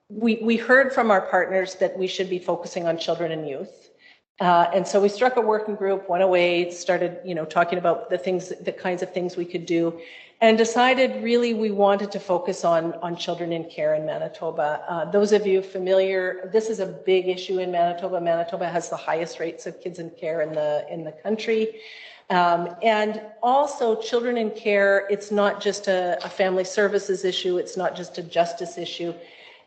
we heard from our partners that we should be focusing on children and youth. And so we struck a working group, went away, started, talking about the kinds of things we could do, and decided really we wanted to focus on children in care in Manitoba. Those of you familiar, this is a big issue in Manitoba. Manitoba has the highest rates of kids in care in the country. And also children in care, it's not just a family services issue, it's not just a justice issue.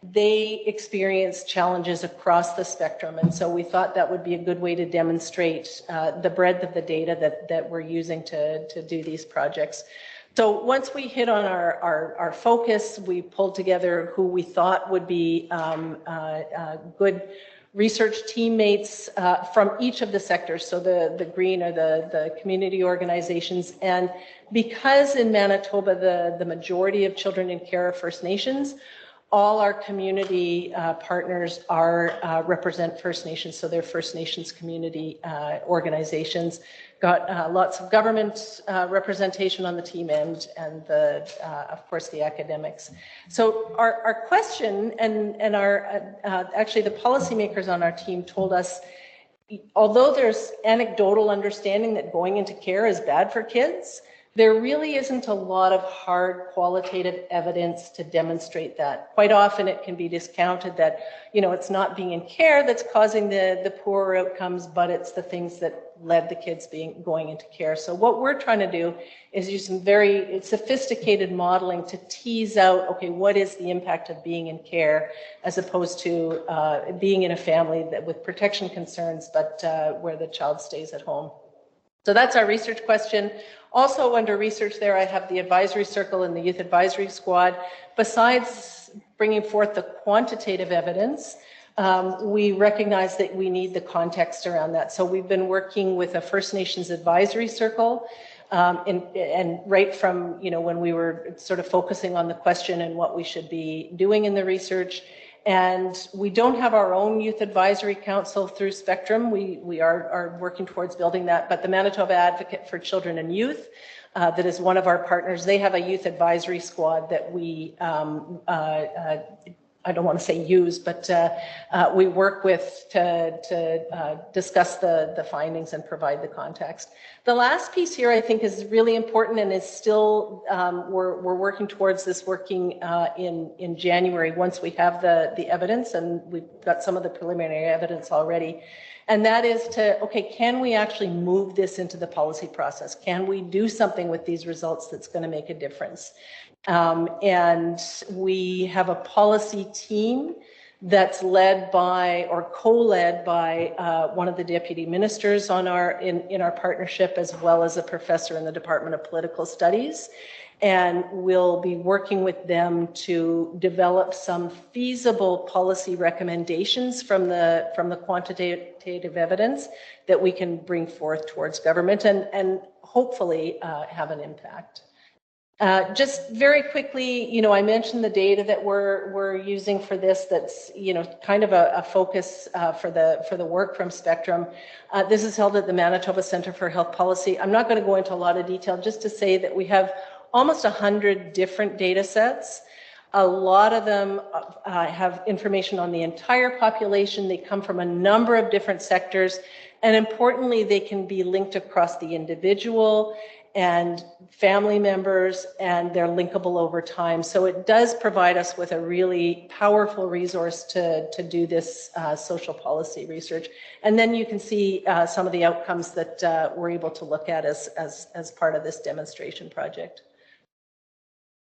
They experience challenges across the spectrum, and so we thought that would be a good way to demonstrate the breadth of the data that we're using to do these projects. So once we hit on our focus, we pulled together who we thought would be good research teammates from each of the sectors. So the green are the community organizations, and because in Manitoba the majority of children in care are First Nations, all our community partners represent First Nations, so they're First Nations community organizations. Got lots of government representation on the team and of course the academics. So our question and our actually the policymakers on our team told us, although there's anecdotal understanding that going into care is bad for kids, there really isn't a lot of hard qualitative evidence to demonstrate that. Quite often it can be discounted that, it's not being in care that's causing the poor outcomes, but it's the things that led the kids going into care. So what we're trying to do is use some very sophisticated modeling to tease out, okay, what is the impact of being in care as opposed to being in a family with protection concerns, but where the child stays at home. So that's our research question. Also under research there, I have the advisory circle and the youth advisory squad. Besides bringing forth the quantitative evidence, we recognize that we need the context around that. So we've been working with a First Nations advisory circle, and right from when we were sort of focusing on the question and what we should be doing in the research. And we don't have our own youth advisory council through Spectrum. We are working towards building that, but the Manitoba Advocate for Children and Youth, that is one of our partners, they have a youth advisory squad that we, I don't want to say use, but we work with to discuss the findings and provide the context. The last piece here I think is really important and is still, we're working towards this working in January once we have the evidence, and we've got some of the preliminary evidence already. And that is to, okay, can we actually move this into the policy process? Can we do something with these results that's going to make a difference? And we have a policy team that's led by or co-led by one of the deputy ministers on in our partnership, as well as a professor in the Department of Political Studies. And we'll be working with them to develop some feasible policy recommendations from the quantitative evidence that we can bring forth towards government and hopefully have an impact. Just very quickly, you know, I mentioned the data that we're using for this. That's, you know, kind of a focus for the work from Spectrum. This is held at the Manitoba Centre for Health Policy. I'm not going to go into a lot of detail, just to say that we have almost 100 different data sets. A lot of them have information on the entire population. They come from a number of different sectors, and importantly, they can be linked across the individual and family members, and they're linkable over time. So it does provide us with a really powerful resource to do this social policy research. And then you can see some of the outcomes that we're able to look at as part of this demonstration project.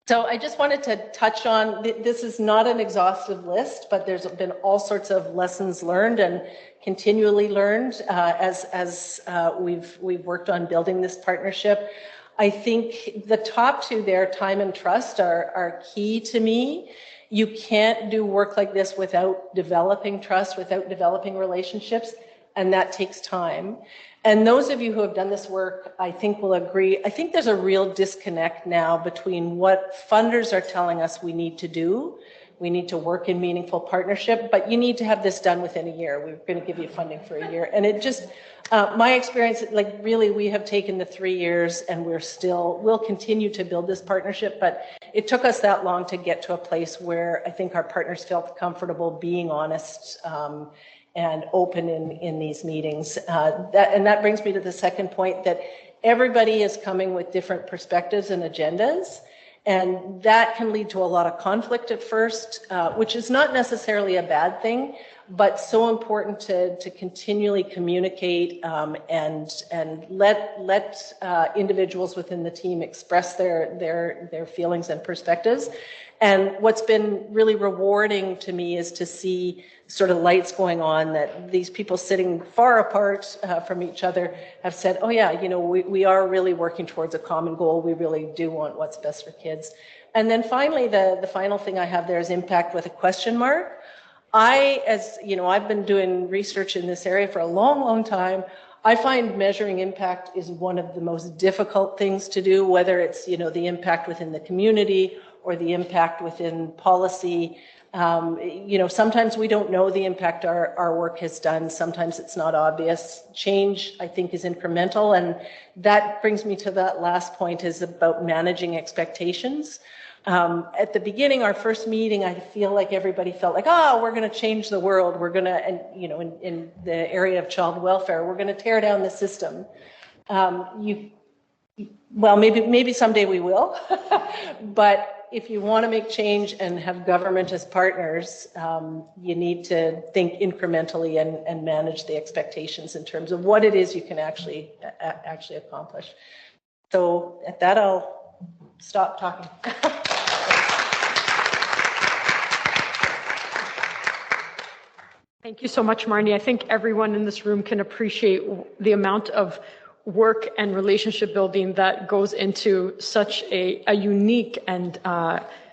So I just wanted to touch on, this is not an exhaustive list, but there's been all sorts of lessons learned and continually learned as we've worked on building this partnership. I think the top two there, time and trust, are key to me. You can't do work like this without developing trust, without developing relationships, and that takes time. And those of you who have done this work, I think will agree. I think there's a real disconnect now between what funders are telling us we need to do. We need to work in meaningful partnership, but you need to have this done within a year. We're going to give you funding for a year. And it just, my experience, like really, we have taken the 3 years and we'll continue to build this partnership, but it took us that long to get to a place where I think our partners felt comfortable being honest and open in these meetings. And that brings me to the second point, that everybody is coming with different perspectives and agendas. And that can lead to a lot of conflict at first, which is not necessarily a bad thing, but so important to continually communicate and let individuals within the team express their feelings and perspectives. And what's been really rewarding to me is to see sort of lights going on, that these people sitting far apart from each other have said, oh yeah, you know, we are really working towards a common goal. We really do want what's best for kids. And then finally, the final thing I have there is impact with a question mark. As you know, I've been doing research in this area for a long, long time. I find measuring impact is one of the most difficult things to do, whether it's, you know, the impact within the community or the impact within policy. You know, sometimes we don't know the impact our work has done. Sometimes it's not obvious. Change, I think, is incremental. And that brings me to that last point, is about managing expectations. At the beginning, our first meeting, I feel like everybody felt like, oh, we're going to change the world. We're going to, and you know, in the area of child welfare, we're going to tear down the system. Well, maybe someday we will, but if you want to make change and have government as partners, you need to think incrementally and manage the expectations in terms of what it is you can actually accomplish. So at that, I'll stop talking. Thank you so much, Marni. I think everyone in this room can appreciate the amount of work and relationship building that goes into such a unique and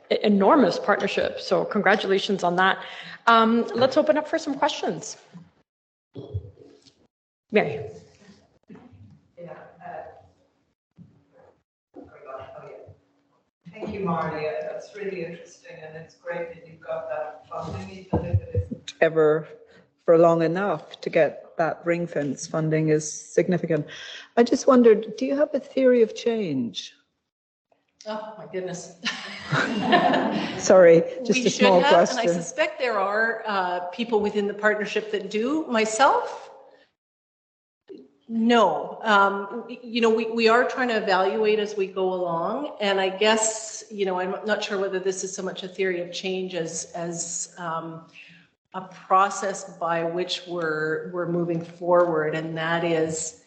enormous partnership. So congratulations on that. Let's open up for some questions. Mary. Thank you, Marni. it's really interesting, and it's great that you've got that funding, even if it isn't ever for long enough to get that ring fence funding is significant. I just wondered, do you have a theory of change? Oh, my goodness. Sorry, just a small question. And I suspect there are people within the partnership that do. Myself, no. We are trying to evaluate as we go along, and I guess, I'm not sure whether this is so much a theory of change as a process by which we're moving forward, and that is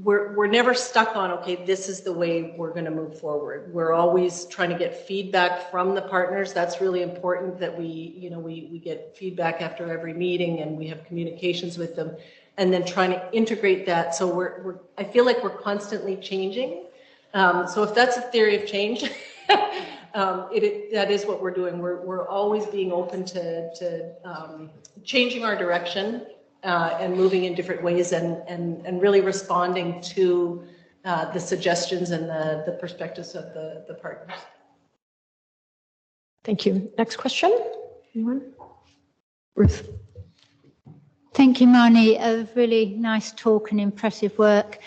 we're never stuck on, okay, this is the way we're going to move forward. We're always trying to get feedback from the partners. That's really important, that we get feedback after every meeting, and we have communications with them, and then trying to integrate that. So I feel like we're constantly changing. So if that's a theory of change, that is what we're doing. We're always being open to changing our direction and moving in different ways, and really responding to the suggestions and the perspectives of the partners. Thank you. Next question. Anyone? Ruth. Thank you, Marni. A really nice talk and impressive work.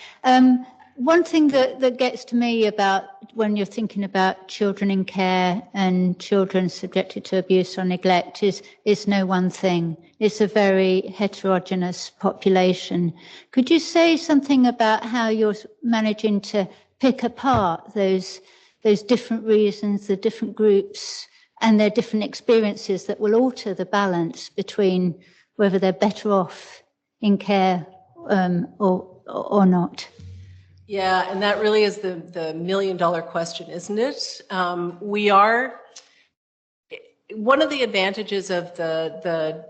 One thing that gets to me about when you're thinking about children in care and children subjected to abuse or neglect is no one thing. It's a very heterogeneous population. Could you say something about how you're managing to pick apart those different reasons, the different groups, and their different experiences that will alter the balance between whether they're better off in care or not? Yeah, and that really is the million-dollar question, isn't it? One of the advantages of the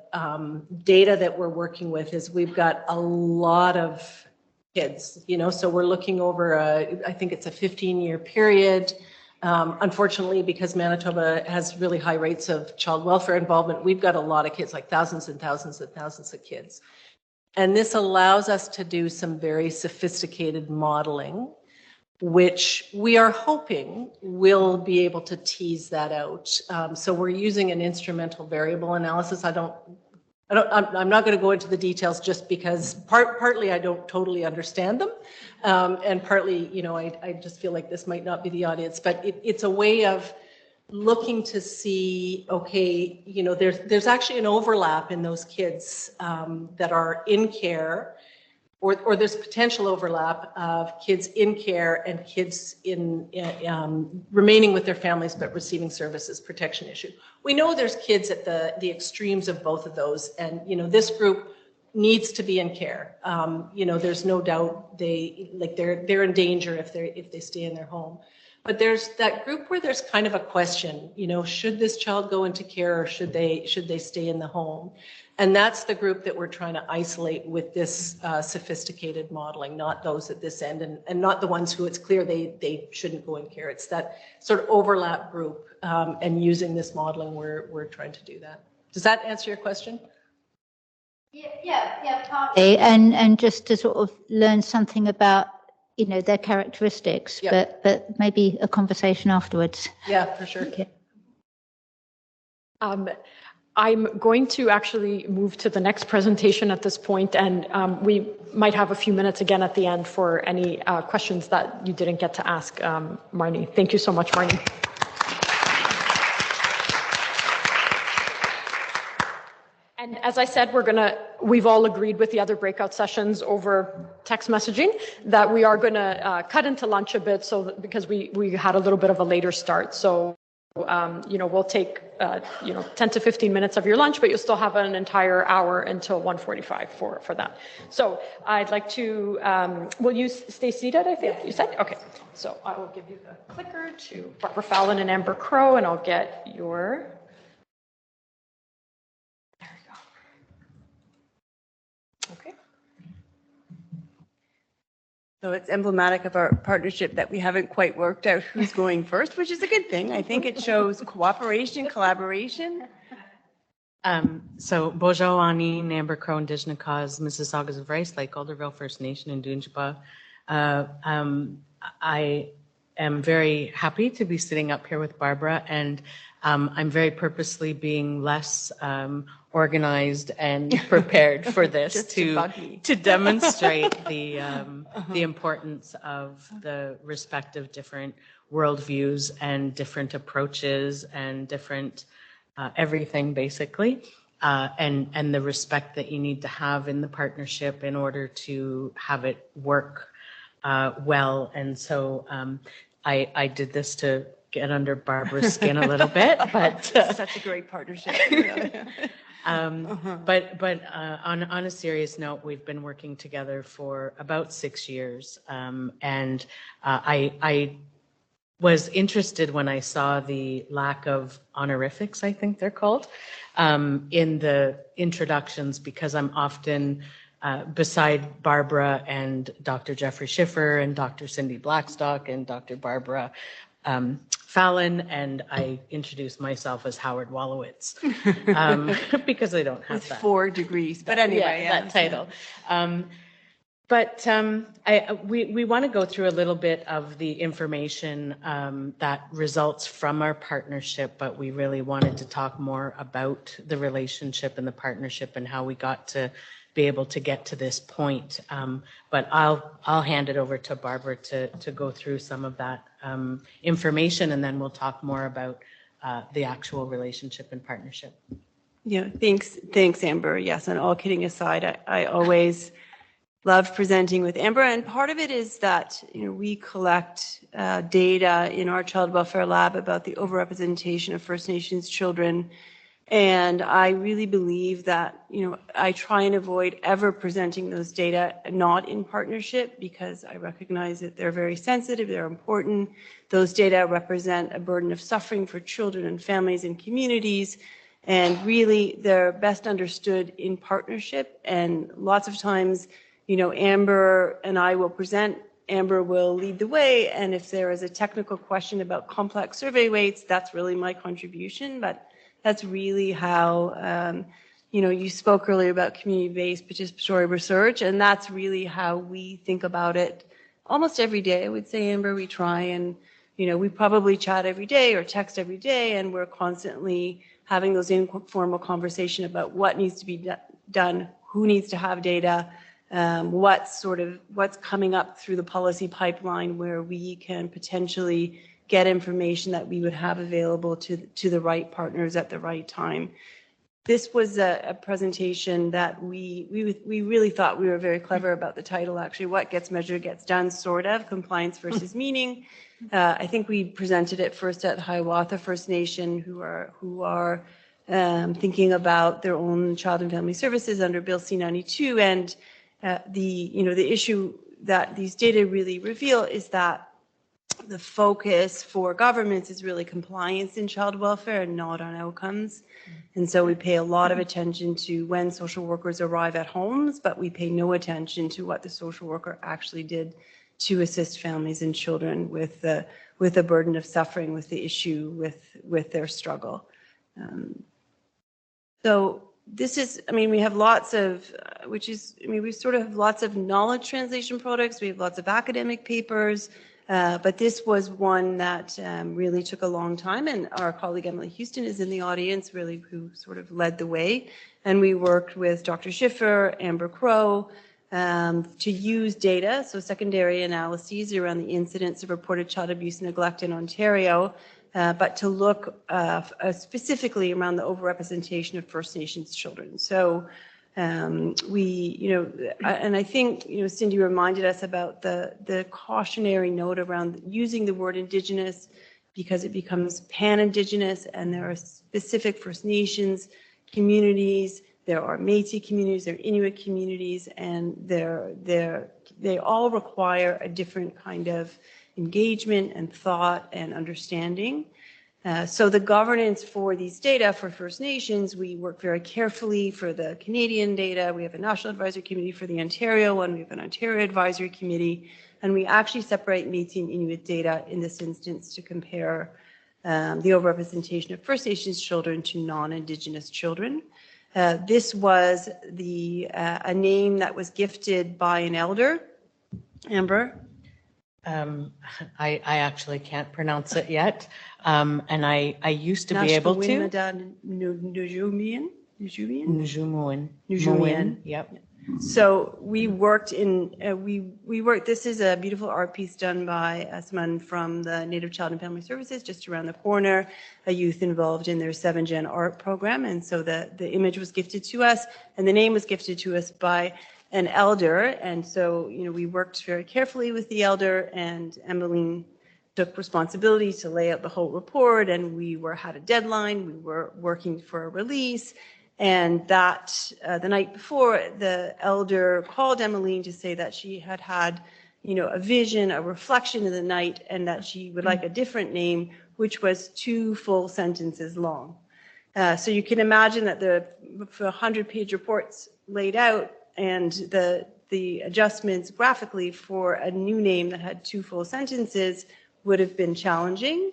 data that we're working with is we've got a lot of kids, so we're looking over, I think it's a 15-year period. Unfortunately, because Manitoba has really high rates of child welfare involvement, we've got a lot of kids, like thousands and thousands and thousands of kids. And this allows us to do some very sophisticated modeling, which we are hoping will be able to tease that out. So we're using an instrumental variable analysis. I'm not going to go into the details, just because partly I don't totally understand them, and partly, I just feel like this might not be the audience. But it's a way of looking to see, okay, there's actually an overlap in those kids that are in care, or there's potential overlap of kids in care and kids in remaining with their families but receiving services protection issue. We know there's kids at the extremes of both of those, and this group needs to be in care. There's no doubt they're in danger if they stay in their home. But there's that group where there's kind of a question, should this child go into care, or should they stay in the home? And that's the group that we're trying to isolate with this sophisticated modeling, not those at this end, and not the ones who it's clear they shouldn't go in care. It's that sort of overlap group, and using this modeling, we're trying to do that. Does that answer your question? Yeah, partly. And just to sort of learn something about their characteristics, yep. but maybe a conversation afterwards. Yeah, for sure. Okay. I'm going to actually move to the next presentation at this point, and we might have a few minutes again at the end for any questions that you didn't get to ask Marni. Thank you so much, Marni. And as I said, we've all agreed with the other breakout sessions over text messaging that we are going to cut into lunch a bit, because we had a little bit of a later start. So, we'll take 10 to 15 minutes of your lunch, but you'll still have an entire hour until 1:45 for that. So I'd like to, will you stay seated, I think you said? Okay, so I will give you the clicker to Barbara Fallon and Amber Crowe, and I'll get your... Okay. So it's emblematic of our partnership that we haven't quite worked out who's going first, which is a good thing. I think it shows cooperation, collaboration. So Bojo Ani, Amber Crowe, Indigenous Cause, Mississaugas of Rice Lake, Alderville First Nation, and Dunjaba. I am very happy to be sitting up here with Barbara, and I'm very purposely being less organized and prepared for this Just to bug me. to demonstrate the importance of the respective different worldviews and different approaches and different everything basically, and the respect that you need to have in the partnership in order to have it work well. And so I did this to get under Barbara's skin a little bit, but Such a great partnership. but on a serious note, we've been working together for about 6 years, and I was interested when I saw the lack of honorifics, I think they're called, in the introductions, because I'm often beside Barbara and Dr. Jeffrey Schiffer and Dr. Cindy Blackstock and Dr. Barbara Fallon, and I introduce myself as Howard Wolowitz because I don't have With that. 4 degrees, but anyway. Yeah, that title. But we want to go through a little bit of the information that results from our partnership, but we really wanted to talk more about the relationship and the partnership and how we got to be able to get to this point. But I'll hand it over to Barbara to go through some of that information, and then we'll talk more about the actual relationship and partnership. Yeah, thanks, Amber. Yes, and all kidding aside, I always love presenting with Amber, and part of it is that we collect data in our child welfare lab about the overrepresentation of First Nations children, and I really believe that I try and avoid ever presenting those data not in partnership, because I recognize that they're very sensitive, they're important. Those data represent a burden of suffering for children and families and communities. And really, they're best understood in partnership. And lots of times, Amber and I will present, Amber will lead the way. And if there is a technical question about complex survey weights, that's really my contribution. But that's really how, you spoke earlier about community-based participatory research. And that's really how we think about it almost every day. I would say, Amber, we try and, we probably chat every day or text every day. And we're constantly having those informal conversation about what needs to be done, who needs to have data, what's coming up through the policy pipeline where we can potentially get information that we would have available to the right partners at the right time. This was a presentation that we really thought we were very clever about the title, actually, what gets measured gets done, sort of, compliance versus meaning. I think we presented it first at Hiawatha First Nation, who are thinking about their own child and family services under Bill C-92, and the issue that these data really reveal is that the focus for governments is really compliance in child welfare and not on outcomes. And so we pay a lot of attention to when social workers arrive at homes, but we pay no attention to what the social worker actually did to assist families and children with the burden of suffering, with the issue, with their struggle. So this is, we have lots of, we sort of have lots of knowledge translation products. We have lots of academic papers, but this was one that really took a long time. And our colleague Emily Houston is in the audience, really, who sort of led the way. And we worked with Dr. Schiffer, Amber Crowe, to use data, so secondary analyses around the incidence of reported child abuse and neglect in Ontario, but to look specifically around the overrepresentation of First Nations children. So and I think, Cindy reminded us about the cautionary note around using the word Indigenous, because it becomes pan-Indigenous, and there are specific First Nations communities, there are Métis communities, there are Inuit communities, and they all require a different kind of engagement and thought and understanding. So the governance for these data for First Nations, we work very carefully for the Canadian data. We have a National Advisory Committee for the Ontario one. We have an Ontario Advisory Committee. And we actually separate Métis and Inuit data in this instance to compare the overrepresentation of First Nations children to non-Indigenous children. This was a name that was gifted by an elder, Amber. Um, I actually can't pronounce it yet. And I used to be able to. Nujumuin. Nujumuin. Yep. So we worked in, we worked, this is a beautiful art piece done by someone from the Native Child and Family Services just around the corner, a youth involved in their 7-Gen art program. And so the image was gifted to us and the name was gifted to us by an elder. And so, you know, we worked very carefully with the elder, and Emmeline took responsibility to lay out the whole report, and we had a deadline. We were working for a release. And that the night before, the elder called Emmeline to say that she had had, you know, a vision, a reflection in the night, and that she would like a different name, which was 2 full sentences long. So you can imagine that the 100-page reports laid out and the adjustments graphically for a new name that had 2 full sentences would have been challenging.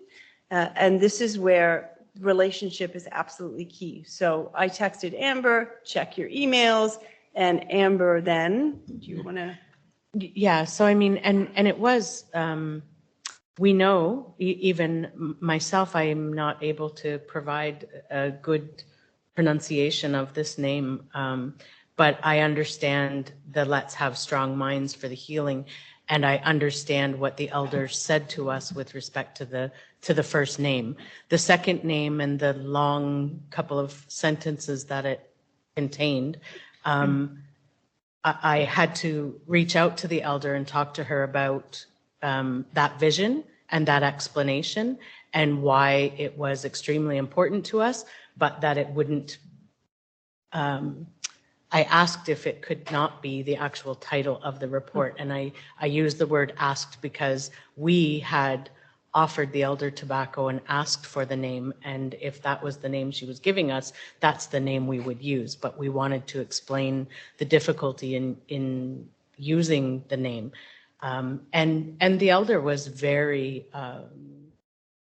And this is where relationship is absolutely key. So I texted Amber, check your emails, and Amber then, do you want to? Yeah, so I mean, and it was, we know, even myself, I am not able to provide a good pronunciation of this name, but I understand the Let's Have Strong Minds for the Healing, and I understand what the elders said to us with respect to the first name. The second name and the long couple of sentences that it contained, I had to reach out to the elder and talk to her about that vision and that explanation and why it was extremely important to us, but that it wouldn't, I asked if it could not be the actual title of the report. And I used the word asked because we had offered the elder tobacco and asked for the name. And if that was the name she was giving us, that's the name we would use. But we wanted to explain the difficulty in using the name. And the elder was very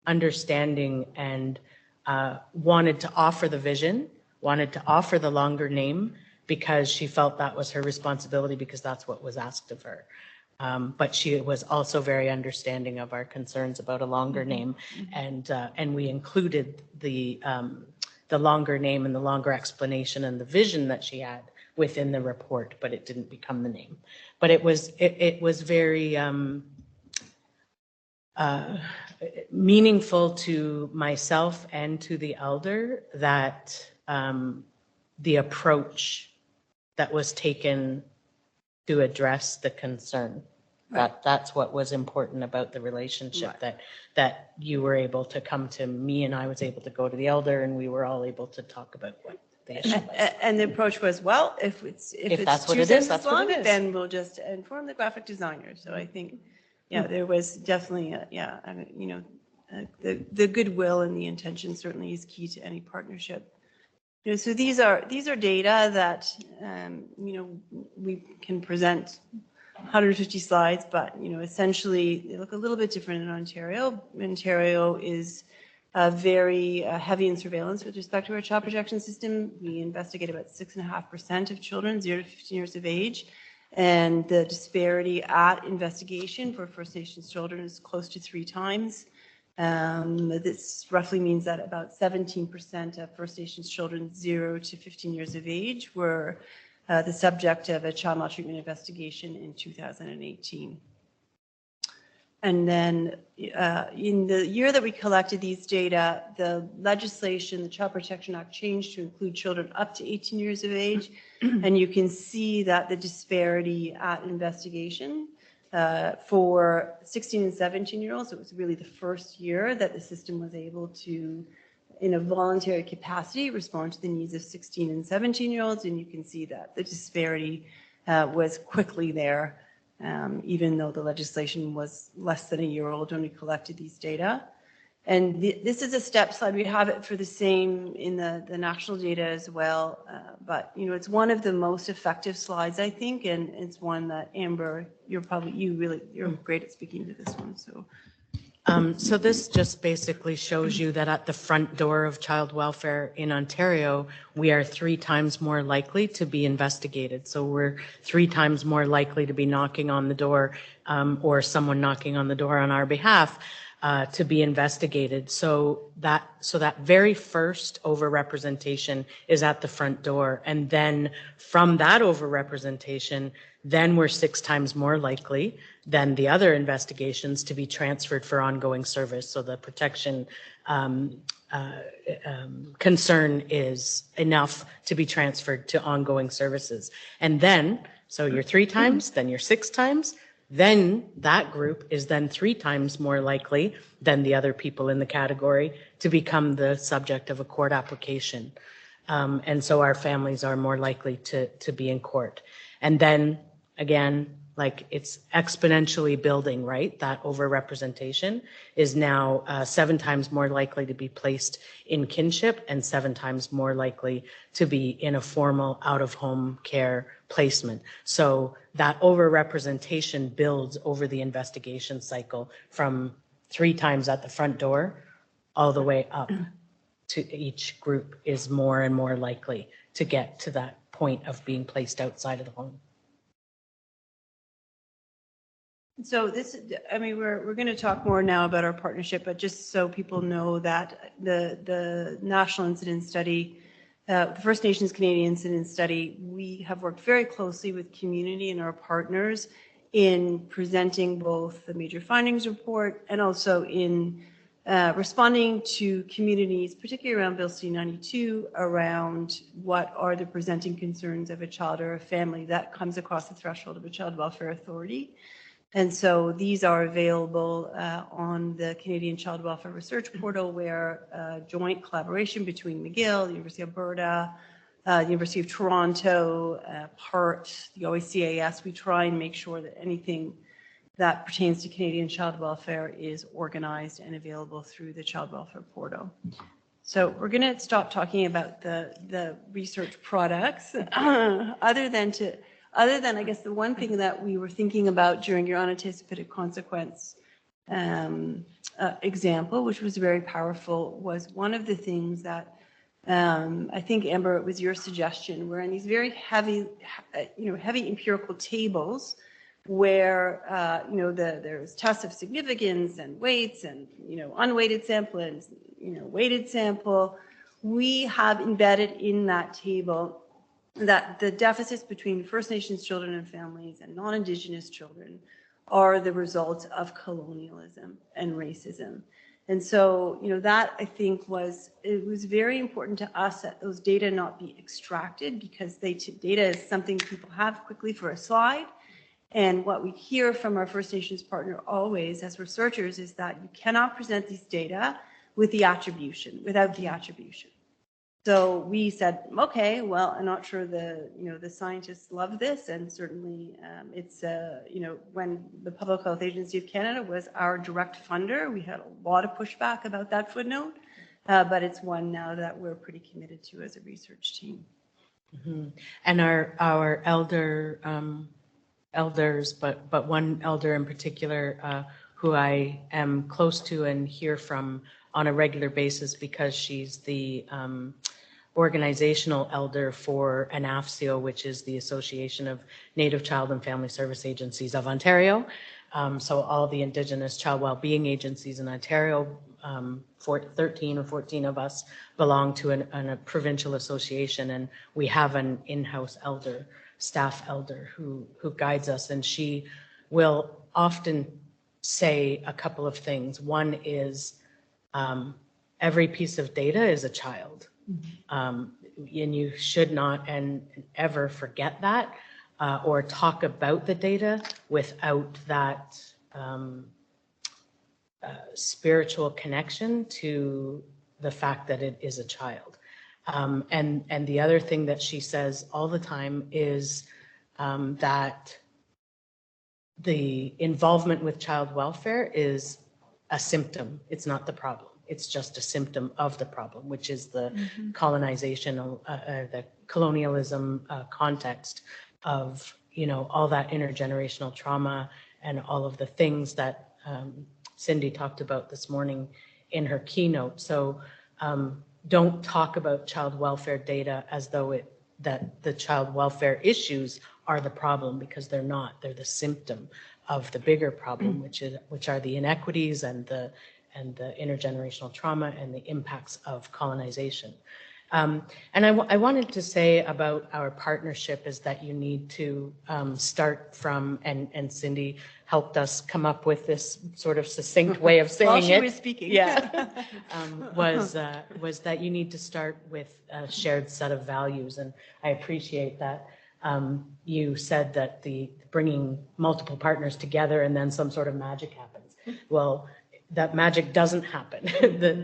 understanding and wanted to offer the vision, wanted to offer the longer name, because she felt that was her responsibility because that's what was asked of her. But she was also very understanding of our concerns about a longer name, and we included the longer name and the longer explanation and the vision that she had within the report, but it didn't become the name. But it was very meaningful to myself and to the elder that the approach that was taken to address the concern. That's what was important about the relationship, that you were able to come to me and I was able to go to the elder and we were all able to talk about what the issue was. And the approach was, well, if it's that's what 2 it is, sentences that's long, what it is. then we'll just inform the graphic designer. So I think, yeah, there was definitely, you know, the goodwill and the intention certainly is key to any partnership. You know, so these are data that, you know, we can present 150 slides, but, you know, essentially they look a little bit different in Ontario. Ontario is very heavy in surveillance with respect to our child protection system. We investigate about 6.5% of children 0 to 15 years of age. And the disparity at investigation for First Nations children is close to 3 times. This roughly means that about 17% of First Nations children 0 to 15 years of age were the subject of a child maltreatment investigation in 2018. And then in the year that we collected these data, the legislation, the Child Protection Act, changed to include children up to 18 years of age. And you can see that the disparity at investigation for 16 and 17-year-olds, it was really the first year that the system was able to, in a voluntary capacity, respond to the needs of 16 and 17-year-olds. And you can see that the disparity was quickly there, even though the legislation was less than a year old when we collected these data. And this is a step slide. We have it for the same in the national data as well. But, you know, it's one of the most effective slides, I think, and it's one that, Amber, you're great at speaking to this one. So So this just basically shows you that at the front door of child welfare in Ontario, we are 3 times more likely to be investigated. So we're 3 times more likely to be knocking on the door or someone knocking on the door on our behalf to be investigated. So that very first overrepresentation is at the front door. And then from that overrepresentation, then we're 6 times more likely than the other investigations to be transferred for ongoing service. So the protection concern is enough to be transferred to ongoing services. And then, so you're 3 times, then you're 6 times, then that group is then 3 times more likely than the other people in the category to become the subject of a court application. And so our families are more likely to be in court. And then again, like it's exponentially building, right? That overrepresentation is now 7 times more likely to be placed in kinship and 7 times more likely to be in a formal out-of-home care placement. So that overrepresentation builds over the investigation cycle from 3 times at the front door all the way up to each group is more and more likely to get to that point of being placed outside of the home. So this, I mean, we're going to talk more now about our partnership, but just so people know that the National Incident Study, the First Nations Canadian Incident Study, we have worked very closely with community and our partners in presenting both the major findings report and also in responding to communities, particularly around Bill C-92, around what are the presenting concerns of a child or a family that comes across the threshold of a child welfare authority. And so these are available on the Canadian Child Welfare Research Portal, where joint collaboration between McGill, the University of Alberta, the University of Toronto, PART, the OACAS, we try and make sure that anything that pertains to Canadian child welfare is organized and available through the Child Welfare Portal. So we're going to stop talking about the research products, other than, I guess, the one thing that we were thinking about during your unanticipated consequence example, which was very powerful, was one of the things that I think, Amber, it was your suggestion. We're in these very heavy, heavy empirical tables where, there's tests of significance and weights and, unweighted sample and, weighted sample. We have embedded in that table that the deficits between First Nations children and families and non-Indigenous children are the result of colonialism and racism. And so, that I think it was very important to us that those data not be extracted, because data is something people have quickly for a slide. And what we hear from our First Nations partner always as researchers is that you cannot present these data without the attribution. So we said, okay, well, I'm not sure the scientists love this, and certainly it's when the Public Health Agency of Canada was our direct funder, we had a lot of pushback about that footnote, but it's one now that we're pretty committed to as a research team. Mm-hmm. And our elders, but one elder in particular who I am close to and hear from on a regular basis, because she's the organizational elder for ANAFCIO, which is the Association of Native Child and Family Service Agencies of Ontario. So all the Indigenous child well-being agencies in Ontario, 13 or 14 of us belong to a provincial association, and we have an in-house elder, staff elder, who guides us, and she will often say a couple of things. One is every piece of data is a child. And you should not and ever forget that or talk about the data without that spiritual connection to the fact that it is a child. And the other thing that she says all the time is that the involvement with child welfare is a symptom. It's not the problem. It's just a symptom of the problem, which is the colonization, the colonialism context of, all that intergenerational trauma and all of the things that Cindy talked about this morning in her keynote. So don't talk about child welfare data as though that the child welfare issues are the problem, because they're not. They're the symptom of the bigger problem, which are the inequities and the intergenerational trauma and the impacts of colonization. And I wanted to say about our partnership is that you need to start from, and Cindy helped us come up with this sort of succinct way of saying While she it. was speaking. Yeah, was that you need to start with a shared set of values, and I appreciate that. You said that the bringing multiple partners together and then some sort of magic happens. Well, that magic doesn't happen.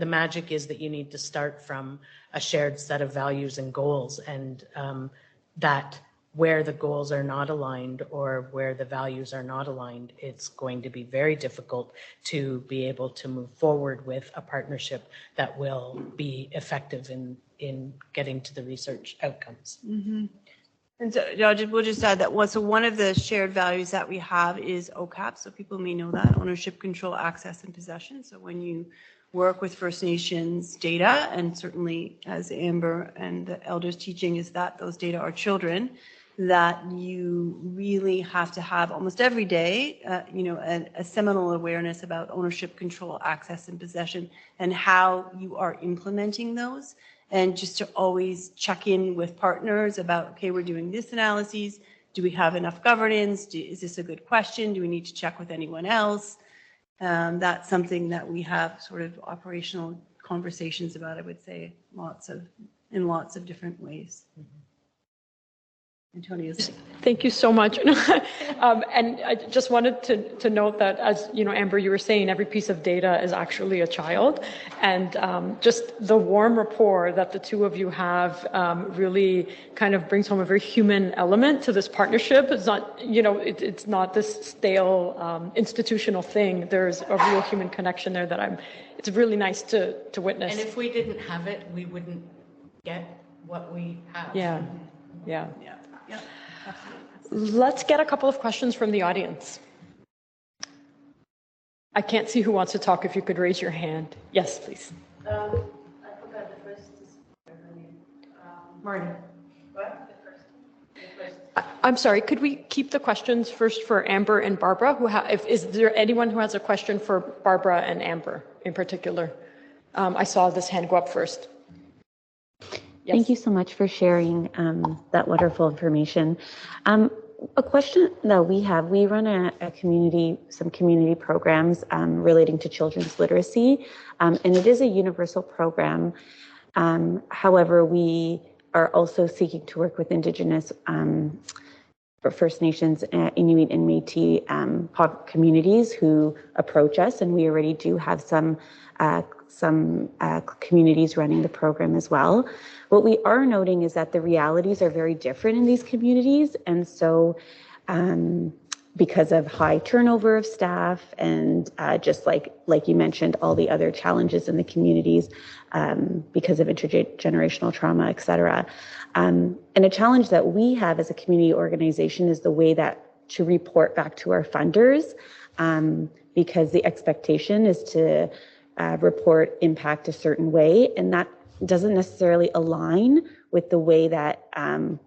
The magic is that you need to start from a shared set of values and goals, and that where the goals are not aligned or where the values are not aligned, it's going to be very difficult to be able to move forward with a partnership that will be effective in getting to the research outcomes. Mm-hmm. And so we'll just add that one of the shared values that we have is OCAP, so people may know that, ownership, control, access, and possession. So when you work with First Nations data, and certainly as Amber and the elders teaching is that those data are children, that you really have to have almost every day, a seminal awareness about ownership, control, access, and possession, and how you are implementing those. And just to always check in with partners about, okay, we're doing this analysis. Do we have enough governance? Is this a good question? Do we need to check with anyone else? That's something that we have sort of operational conversations about, I would say, in lots of different ways. Antonia's. Thank you so much. And I just wanted to note that, as you know, Amber, you were saying, every piece of data is actually a child, and just the warm rapport that the two of you have really kind of brings home a very human element to this partnership. It's not, it's not this stale institutional thing. There's a real human connection there that it's really nice to witness. And if we didn't have it, we wouldn't get what we have. Yeah. Yeah. Let's get a couple of questions from the audience. I can't see who wants to talk. If you could raise your hand. Yes, please. I forgot the first name. Marni. What? The first. I'm sorry, could we keep the questions first for Amber and Barbara? Is there anyone who has a question for Barbara and Amber in particular? I saw this hand go up first. Yes. Thank you so much for sharing that wonderful information. A question that we run some community programs relating to children's literacy, and it is a universal program. However, we are also seeking to work with Indigenous First Nations, Inuit and Métis communities who approach us, and we already do have some communities running the program as well. What we are noting is that the realities are very different in these communities, and so because of high turnover of staff and just like you mentioned, all the other challenges in the communities because of intergenerational trauma, et cetera. And a challenge that we have as a community organization is the way that to report back to our funders, because the expectation is to report impact a certain way, and that doesn't necessarily align with the way that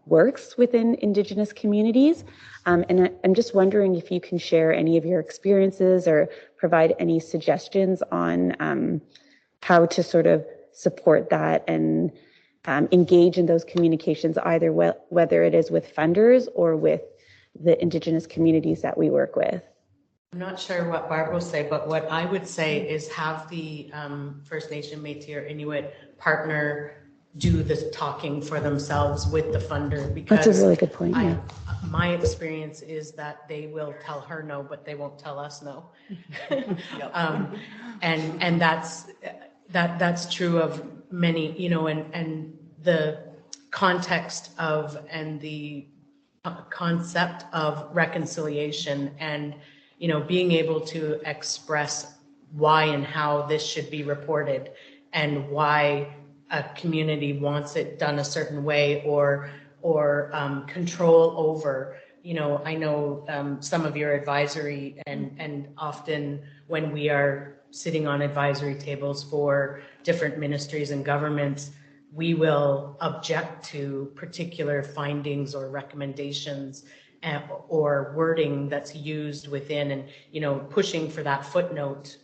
works within Indigenous communities. And I'm just wondering if you can share any of your experiences or provide any suggestions on how to sort of support that and engage in those communications, either whether it is with funders or with the Indigenous communities that we work with. I'm not sure what Barbara will say, but what I would say is have the First Nation, Métis, or Inuit partner do the talking for themselves with the funder, because that's a really good point. My experience is that they will tell her no, but they won't tell us no. And that's true of many, and the context of and the concept of reconciliation and being able to express why and how this should be reported and why a community wants it done a certain way or control over, I know some of your advisory, and often when we are sitting on advisory tables for different ministries and governments, we will object to particular findings or recommendations or wording that's used within, and pushing for that footnote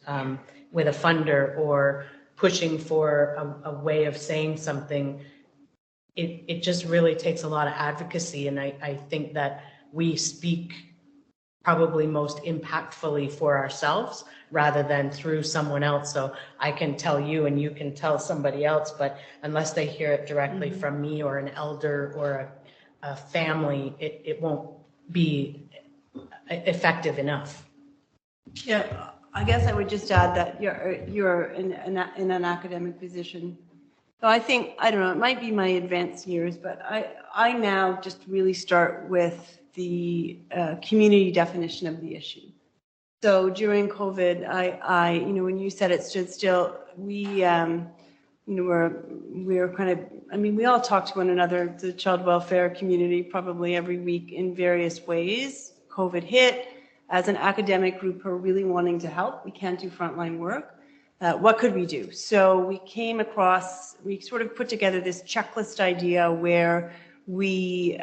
with a funder, or pushing for a way of saying something. It just really takes a lot of advocacy, and I think that we speak probably most impactfully for ourselves rather than through someone else. So I can tell you and you can tell somebody else, but unless they hear it directly from me or an elder or a family, it won't be effective enough. Yeah, I guess I would just add that you're in an academic position. So I think, I don't know, it might be my advanced years, but I now just really start with the community definition of the issue. So during COVID, I when you said it stood still, we we're kind of, we all talk to one another, the child welfare community, probably every week in various ways. COVID hit. As an academic group who are really wanting to help, we can't do frontline work. What could we do? So we sort of put together this checklist idea where we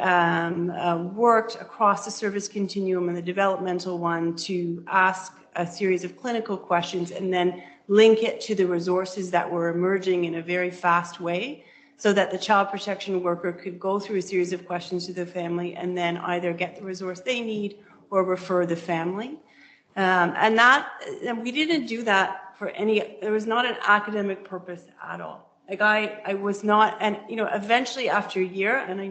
worked across the service continuum and the developmental one to ask a series of clinical questions and then link it to the resources that were emerging in a very fast way, so that the child protection worker could go through a series of questions to the family and then either get the resource they need or refer the family. And we didn't do that for there was not an academic purpose at all. Like I was not, and eventually after a year, and I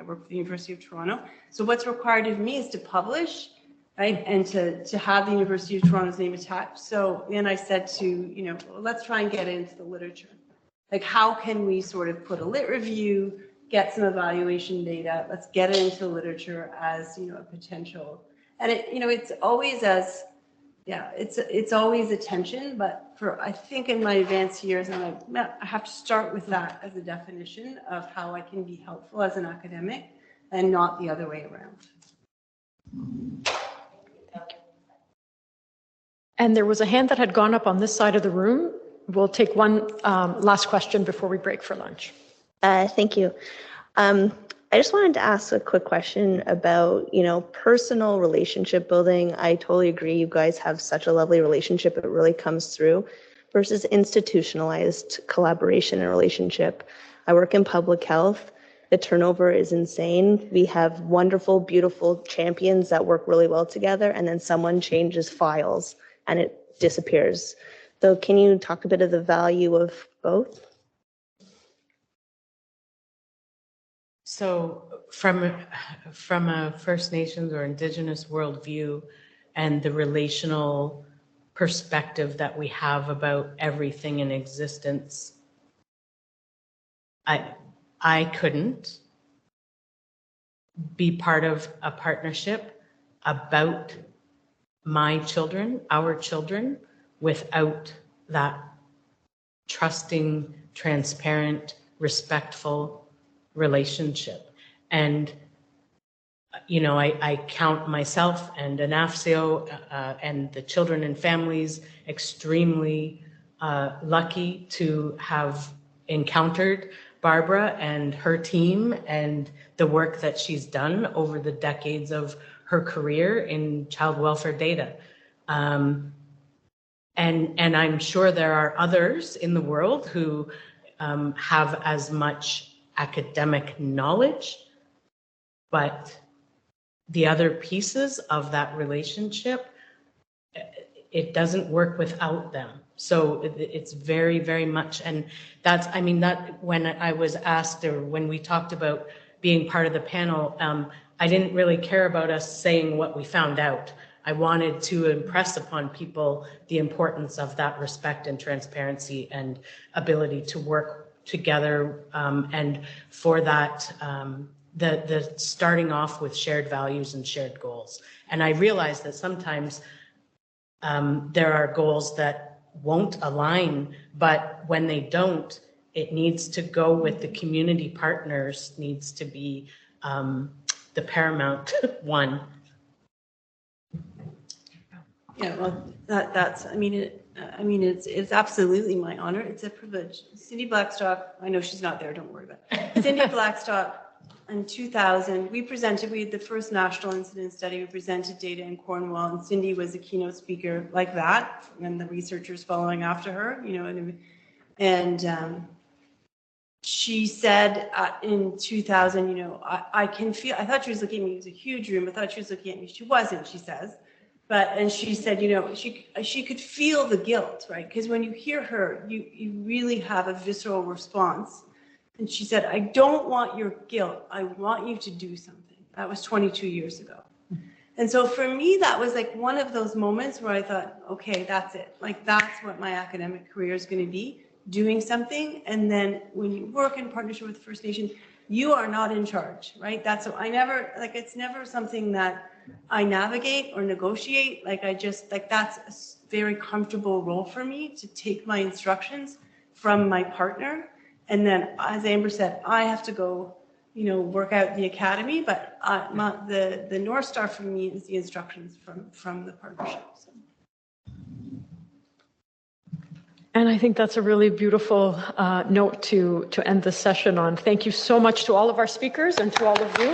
work for the University of Toronto. So what's required of me is to publish, right? And to have the University of Toronto's name attached. So then I said to, let's try and get into the literature. Like, how can we sort of put a lit review, get some evaluation data, let's get it into the literature as, a potential. And it's always it's always a tension, but I think in my advanced years, I have to start with that as a definition of how I can be helpful as an academic and not the other way around. And there was a hand that had gone up on this side of the room. We'll take one last question before we break for lunch. Thank you. I just wanted to ask a quick question about, personal relationship building. I totally agree. You guys have such a lovely relationship. It really comes through versus institutionalized collaboration and relationship. I work in public health. The turnover is insane. We have wonderful, beautiful champions that work really well together, and then someone changes files and it disappears. So can you talk a bit of the value of both? So from a First Nations or Indigenous worldview and the relational perspective that we have about everything in existence, I couldn't be part of a partnership about my children, our children, without that trusting, transparent, respectful relationship. And I count myself and Anafsio and the children and families extremely lucky to have encountered Barbara and her team and the work that she's done over the decades of her career in child welfare data. And I'm sure there are others in the world who have as much academic knowledge, but the other pieces of that relationship, it doesn't work without them. So it's very, very much, and that when I was asked, or when we talked about being part of the panel, I didn't really care about us saying what we found out. I wanted to impress upon people the importance of that respect and transparency and ability to work together, and for that, the starting off with shared values and shared goals. And I realized that sometimes there are goals that won't align, but when they don't, it needs to go with the community partners, needs to be the paramount one. Yeah, well, it's absolutely my honor. It's a privilege. Cindy Blackstock, I know she's not there, don't worry about it. Cindy Blackstock, in 2000, we had the first national incident study. We presented data in Cornwall, and Cindy was a keynote speaker like that, and the researchers following after her, and she said in 2000, I can feel, I thought she was looking at me, it was a huge room, I thought she was looking at me, she wasn't, she says. And she said, she could feel the guilt, right? Because when you hear her, you really have a visceral response. And she said, I don't want your guilt. I want you to do something. That was 22 years ago. And so for me, that was like one of those moments where I thought, okay, that's it. Like, that's what my academic career is going to be, doing something. And then when you work in partnership with the First Nation, you are not in charge, right? It's never something that I navigate or negotiate. That's a very comfortable role for me, to take my instructions from my partner. And then, as Amber said, I have to go, work out the academy, but the North Star for me is the instructions from the partnership. So. And I think that's a really beautiful note to end this session on. Thank you so much to all of our speakers and to all of you.